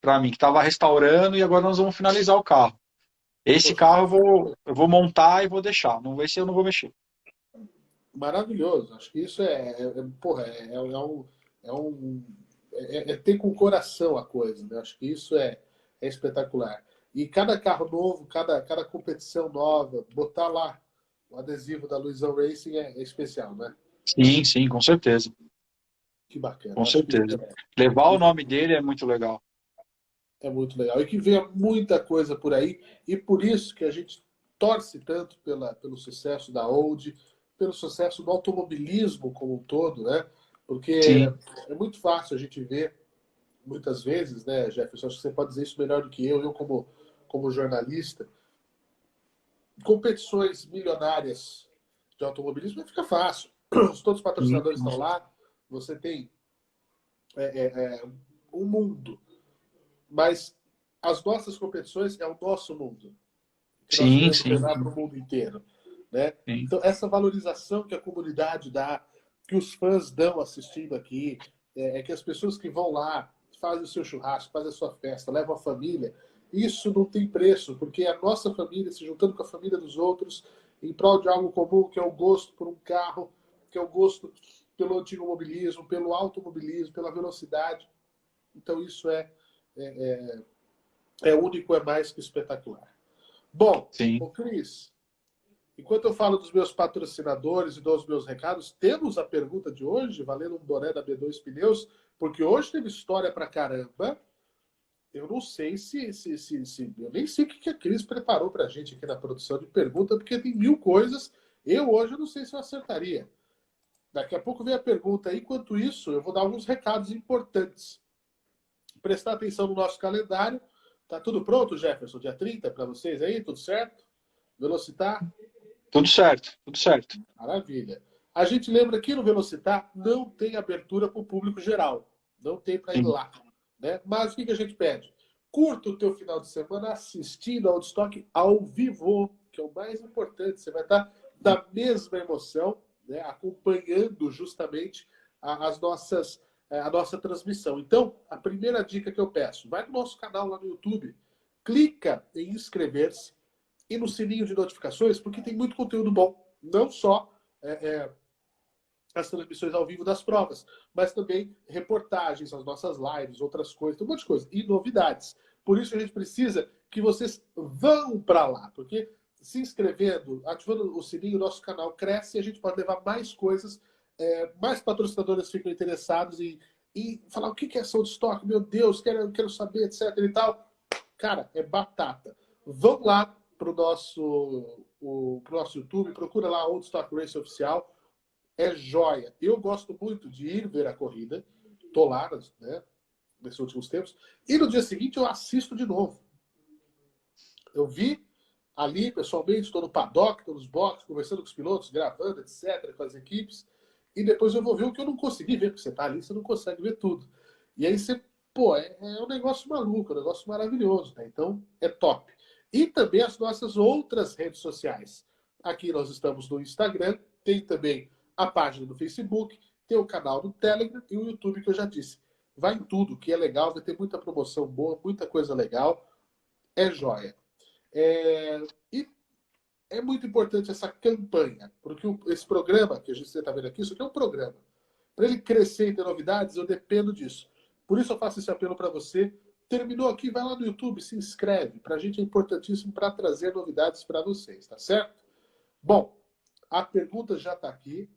para mim, que estava restaurando, e agora nós vamos finalizar o carro. Esse Poxa, carro eu vou montar e vou deixar. Não vai ser, eu não vou mexer. maravilhoso. Acho que isso porra, é um é ter com o coração a coisa, né? Acho que isso é espetacular. E cada carro novo, cada competição nova, botar lá o adesivo da Luizão Racing é especial, né? Sim, sim, com certeza. Que bacana. Com Acho que certeza. Levar o isso nome dele é muito legal. é muito legal. E que venha muita coisa por aí. E por isso que a gente torce tanto pelo sucesso da Old, pelo sucesso do automobilismo como um todo, né? Porque Sim, é muito fácil a gente ver, muitas vezes, né, Jefferson? Acho que você pode dizer isso melhor do que eu como jornalista. Competições milionárias de automobilismo fica fácil. Todos os sim, patrocinadores estão lá, você tem um mundo. Mas as nossas competições é o nosso mundo, que nós sim, queremos sim, levar para o mundo inteiro. Né? sim. Então, essa valorização que a comunidade dá, que os fãs dão assistindo aqui, que as pessoas que vão lá, fazem o seu churrasco, fazem a sua festa, levam a família, isso não tem preço, porque é a nossa família se juntando com a família dos outros em prol de algo comum, que é o gosto por um carro, que é o gosto pelo antigomobilismo, pelo automobilismo, pela velocidade. Então isso é único, é mais que espetacular. Bom, Sim. Cris, enquanto eu falo dos meus patrocinadores e dos meus recados, temos a pergunta de hoje, valendo um boné da B2 Pneus, porque hoje teve história pra caramba. Eu não sei se eu nem sei o que a Cris preparou pra gente aqui na produção de pergunta, porque tem 1000 coisas. Eu hoje não sei se eu acertaria. Daqui a pouco vem a pergunta. Enquanto isso, eu vou dar alguns recados importantes. Prestar atenção no nosso calendário. Tá tudo pronto, Jefferson? Dia 30 para vocês aí? Tudo certo? Velocitar? Tudo certo, tudo certo. Maravilha. A gente lembra que no Velocitar não tem abertura para o público geral. Não tem para ir Sim. lá. Né? Mas o que a gente pede? Curta o teu final de semana assistindo ao Woodstock ao vivo, que é o mais importante. Você vai estar da mesma emoção, né? Acompanhando justamente a nossa transmissão. Então, a primeira dica que eu peço, vai no nosso canal lá no YouTube, clica em inscrever-se e no sininho de notificações, porque tem muito conteúdo bom. Não só as transmissões ao vivo das provas, mas também reportagens, as nossas lives, outras coisas, um monte de coisa. E novidades. Por isso a gente precisa que vocês vão para lá, porque se inscrevendo, ativando o sininho, o nosso canal cresce e a gente pode levar mais coisas, mais patrocinadores ficam interessados em falar o que é ação de estoque, meu Deus, quero saber, etc e tal. Cara, é batata. Vão lá pro nosso YouTube, procura lá Old Stock Race Oficial. É joia. Eu gosto muito de ir ver a corrida. Tô lá, né, nesses últimos tempos. E no dia seguinte eu assisto de novo. Eu vi ali, pessoalmente, estou no paddock, estou nos boxes, conversando com os pilotos, gravando, etc., com as equipes. E depois eu vou ver o que eu não consegui ver, porque você tá ali, você não consegue ver tudo. E aí você, é um negócio maluco, um negócio maravilhoso, né? Então, é top. E também as nossas outras redes sociais. Aqui nós estamos no Instagram, tem também a página do Facebook, tem o canal do Telegram e o YouTube, que eu já disse. Vai em tudo, que é legal, vai ter muita promoção boa, muita coisa legal. É joia. E é muito importante essa campanha, porque esse programa que a gente está vendo aqui, isso aqui é um programa. Para ele crescer e ter novidades, eu dependo disso. Por isso eu faço esse apelo para você. Terminou aqui, vai lá no YouTube, se inscreve. Para a gente é importantíssimo para trazer novidades para vocês, tá certo? Bom, a pergunta já está aqui.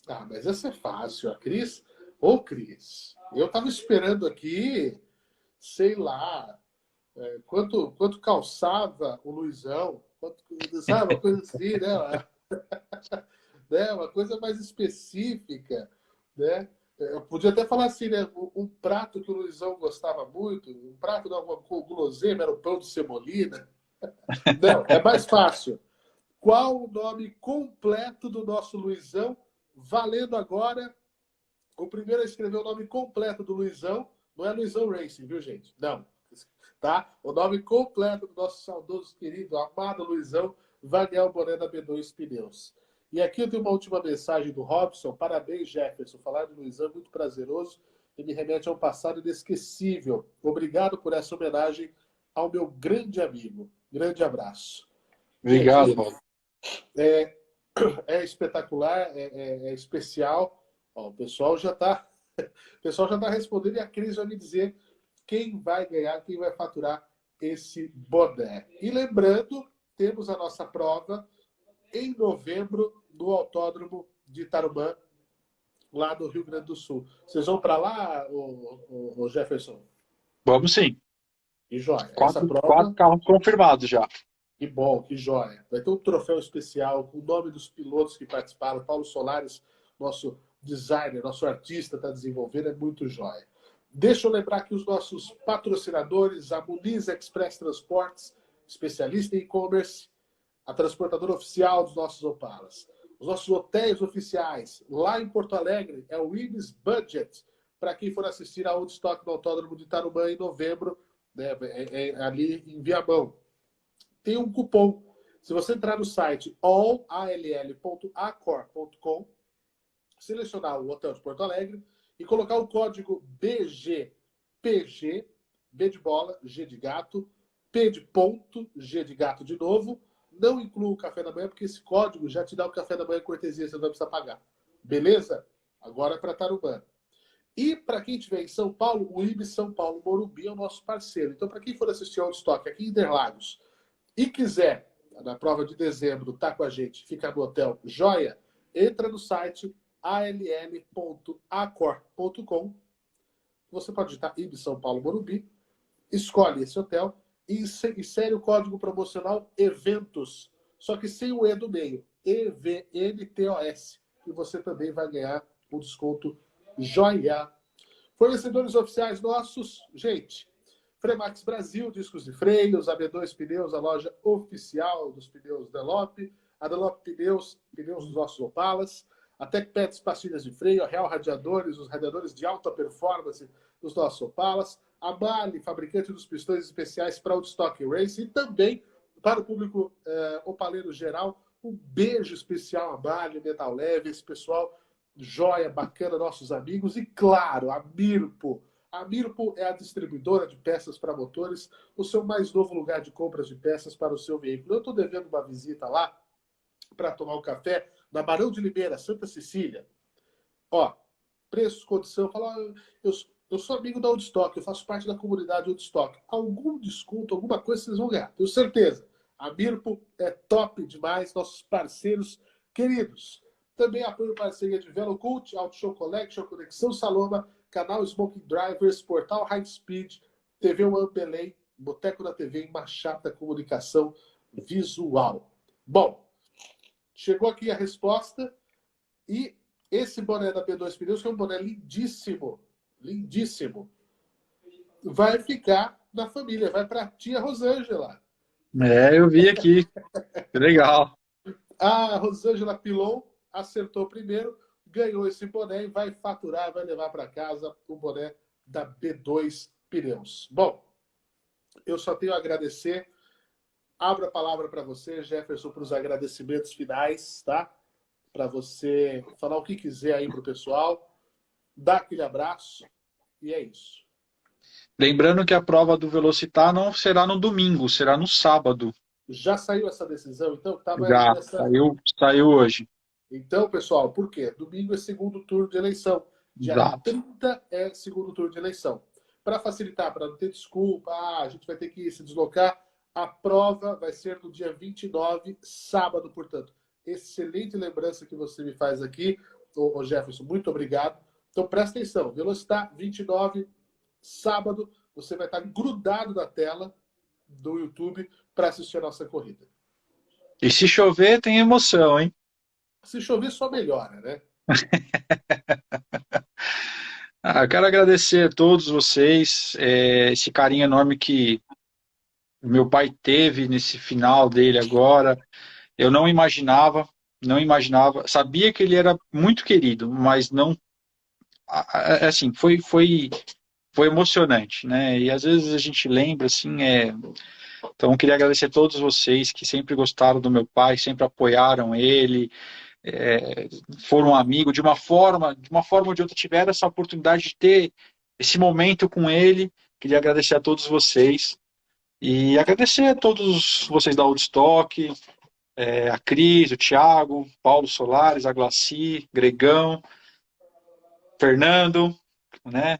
Ah, mas essa é fácil. A Cris... Ô, Cris, eu estava esperando aqui, sei lá, quanto calçava o Luizão, sabe, uma coisa assim, né? Né? Uma coisa mais específica, né? Eu podia até falar assim, né? Um prato que o Luizão gostava muito, um prato de alguma guloseima, era o pão de semolina. Não, é mais fácil. Qual o nome completo do nosso Luizão? Valendo agora. O primeiro a escrever o nome completo do Luizão, não é Luizão Racing, viu, gente? Não. Tá? O nome completo do nosso saudoso, querido, amado Luizão, vai ganhar o boné da B2 Pneus. E aqui eu tenho uma última mensagem do Robson. Parabéns, Jefferson. Falar de Luizão é muito prazeroso e me remete a um passado inesquecível. Obrigado por essa homenagem ao meu grande amigo. Grande abraço. Obrigado, gente, Paulo. É espetacular, é especial. Ó, o pessoal já está respondendo e a Cris vai me dizer quem vai ganhar, quem vai faturar esse boné. E lembrando, temos a nossa prova em novembro no Autódromo de Tarumã, lá no Rio Grande do Sul. Vocês vão para lá, o Jefferson? Vamos sim. Que joia. Essa Quatro prova... carros confirmados já. Que bom, que joia. Vai ter um troféu especial com o nome dos pilotos que participaram. Paulo Solares, nosso designer, nosso artista, está desenvolvendo. É muito joia. Deixa eu lembrar aqui os nossos patrocinadores, a Muniz Express Transportes, especialista em e-commerce, a transportadora oficial dos nossos Opalas. Os nossos hotéis oficiais, lá em Porto Alegre, é o Ibis Budget, para quem for assistir a Woodstock no Autódromo de Tarumã em novembro, né, ali em Viamão. Tem um cupom. Se você entrar no site all.accor.com, selecionar o Hotel de Porto Alegre e colocar o código BGPG, B de bola, G de gato, P de ponto, G de gato de novo. Não inclua o café da manhã, porque esse código já te dá o café da manhã cortesia, você não vai precisar pagar. Beleza? Agora é para Tarumã. E para quem estiver em São Paulo, o IB São Paulo Morumbi é o nosso parceiro. Então, para quem for assistir ao Woodstock aqui em Interlagos e quiser, na prova de dezembro, estar com a gente, ficar no hotel Joia, entra no site all.accor.com. Você pode digitar IB São Paulo Morumbi, escolhe esse hotel e insere o código promocional EVENTOS, só que sem o E do meio, EVNTOS, e você também vai ganhar um desconto joia. Fornecedores oficiais nossos, gente, Fremax Brasil, discos e freios, AB2 Pneus, a loja oficial dos pneus Delop, a Delop Pneus, pneus dos nossos Opalas, a TecPets pastilhas de freio, a Real Radiadores, os radiadores de alta performance dos nossos Opalas, a Mali, fabricante dos pistões especiais para o Woodstock Race, e também para o público opaleiro geral, um beijo especial a Mali, Metal Leve, esse pessoal joia, bacana, nossos amigos, e claro, a Mirpo. A Mirpo é a distribuidora de peças para motores, o seu mais novo lugar de compras de peças para o seu veículo. Eu estou devendo uma visita lá para tomar um café na Barão de Limeira, Santa Cecília. Ó, preço, condição, falar, eu sou amigo da Woodstock, eu faço parte da comunidade Woodstock. Algum desconto, alguma coisa vocês vão ganhar, tenho certeza. A Mirpo é top demais, nossos parceiros queridos. Também apoio parceria de Velo Cult, Auto Show Collection, Conexão Saloma, canal Smoking Drivers, Portal High Speed, TV One Belém, Boteco da TV e Machata Comunicação Visual. Bom, chegou aqui a resposta e esse boné da B2 Pneus, que é um boné lindíssimo, lindíssimo, vai ficar na família, vai para a tia Rosângela. Eu vi aqui. Que legal. A Rosângela Pilon acertou primeiro, ganhou esse boné e vai faturar, vai levar para casa o boné da B2 Pneus. Bom, eu só tenho a agradecer. Abro a palavra para você, Jefferson, para os agradecimentos finais, tá? Para você falar o que quiser aí para o pessoal, dar aquele abraço e é isso. Lembrando que a prova do Velocitar não será no domingo, será no sábado. Já saiu essa decisão, então? Já, saiu hoje. Então, pessoal, por quê? Domingo é segundo turno de eleição. Dia Exato. 30 é segundo turno de eleição. Para facilitar, para não ter desculpa, a gente vai ter que se deslocar, a prova vai ser no dia 29, sábado, portanto. Excelente lembrança que você me faz aqui, ô Jefferson, muito obrigado. Então, presta atenção, Velocitar 29, sábado, você vai estar grudado na tela do YouTube para assistir a nossa corrida. E se chover, tem emoção, hein? Se chover, só melhora, né? Eu quero agradecer a todos vocês, esse carinho enorme que o meu pai teve nesse final dele agora. Eu não imaginava, sabia que ele era muito querido, mas não, assim, foi emocionante, né? E às vezes a gente lembra, assim, então eu queria agradecer a todos vocês que sempre gostaram do meu pai, sempre apoiaram ele, foram amigos, de uma forma ou de outra, tiveram essa oportunidade de ter esse momento com ele. Queria agradecer a todos vocês e agradecer a todos vocês da Woodstock, a Cris, o Thiago, Paulo Solares, a Glaci, Gregão, Fernando, né?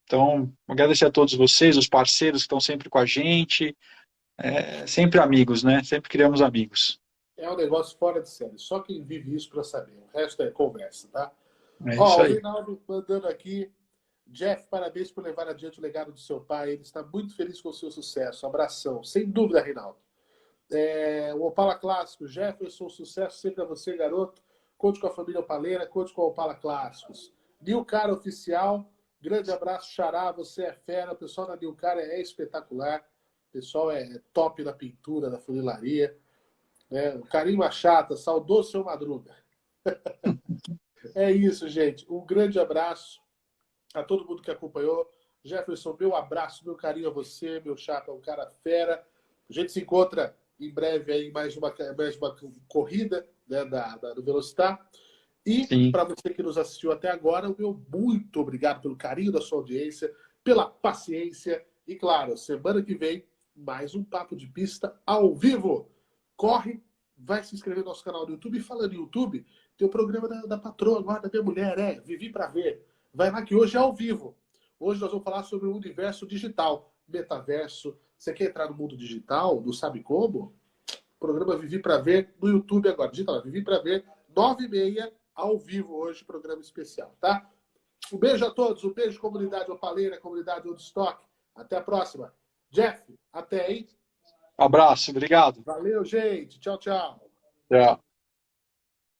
Então, agradecer a todos vocês, os parceiros que estão sempre com a gente, sempre amigos, né? Sempre criamos amigos. É um negócio fora de série. Só quem vive isso para saber. O resto é conversa, tá? Isso aí. O Reinaldo mandando aqui. Jeff, parabéns por levar adiante o legado do seu pai. Ele está muito feliz com o seu sucesso. Abração. Sem dúvida, Reinaldo. O Opala Clássico. Jefferson, sucesso sempre a você, garoto. Conte com a família opaleira, conte com o Opala Clássicos. Nilcar Oficial. Grande abraço, Xará. Você é fera. O pessoal da Nilcar é espetacular. O pessoal é top na pintura, na funilaria. O Carinho Machata, saudoso seu Madruga. É isso, gente. Um grande abraço a todo mundo que acompanhou. Jefferson, meu abraço, meu carinho a você, meu chapa, um cara fera. A gente se encontra em breve aí em mais uma corrida, né, do Velocitar. E para você que nos assistiu até agora, o meu muito obrigado pelo carinho da sua audiência, pela paciência. E claro, semana que vem, mais um Papo de Pista ao vivo. Corre, vai se inscrever no nosso canal do YouTube. E falando em YouTube, Tem o programa da patroa agora, da minha mulher, Vivi para Ver. Vai lá que hoje é ao vivo. Hoje nós vamos falar sobre o universo digital, metaverso. Você quer entrar no mundo digital? Não sabe como? Programa Vivi para Ver no YouTube agora. Digita lá, Vivi para Ver, 9h30, ao vivo hoje, programa especial, tá? Um beijo a todos, um beijo, comunidade Opaleira, comunidade Woodstock. Até a próxima. Jeff, até, hein? Abraço, obrigado. Valeu, gente. Tchau, tchau. Tchau.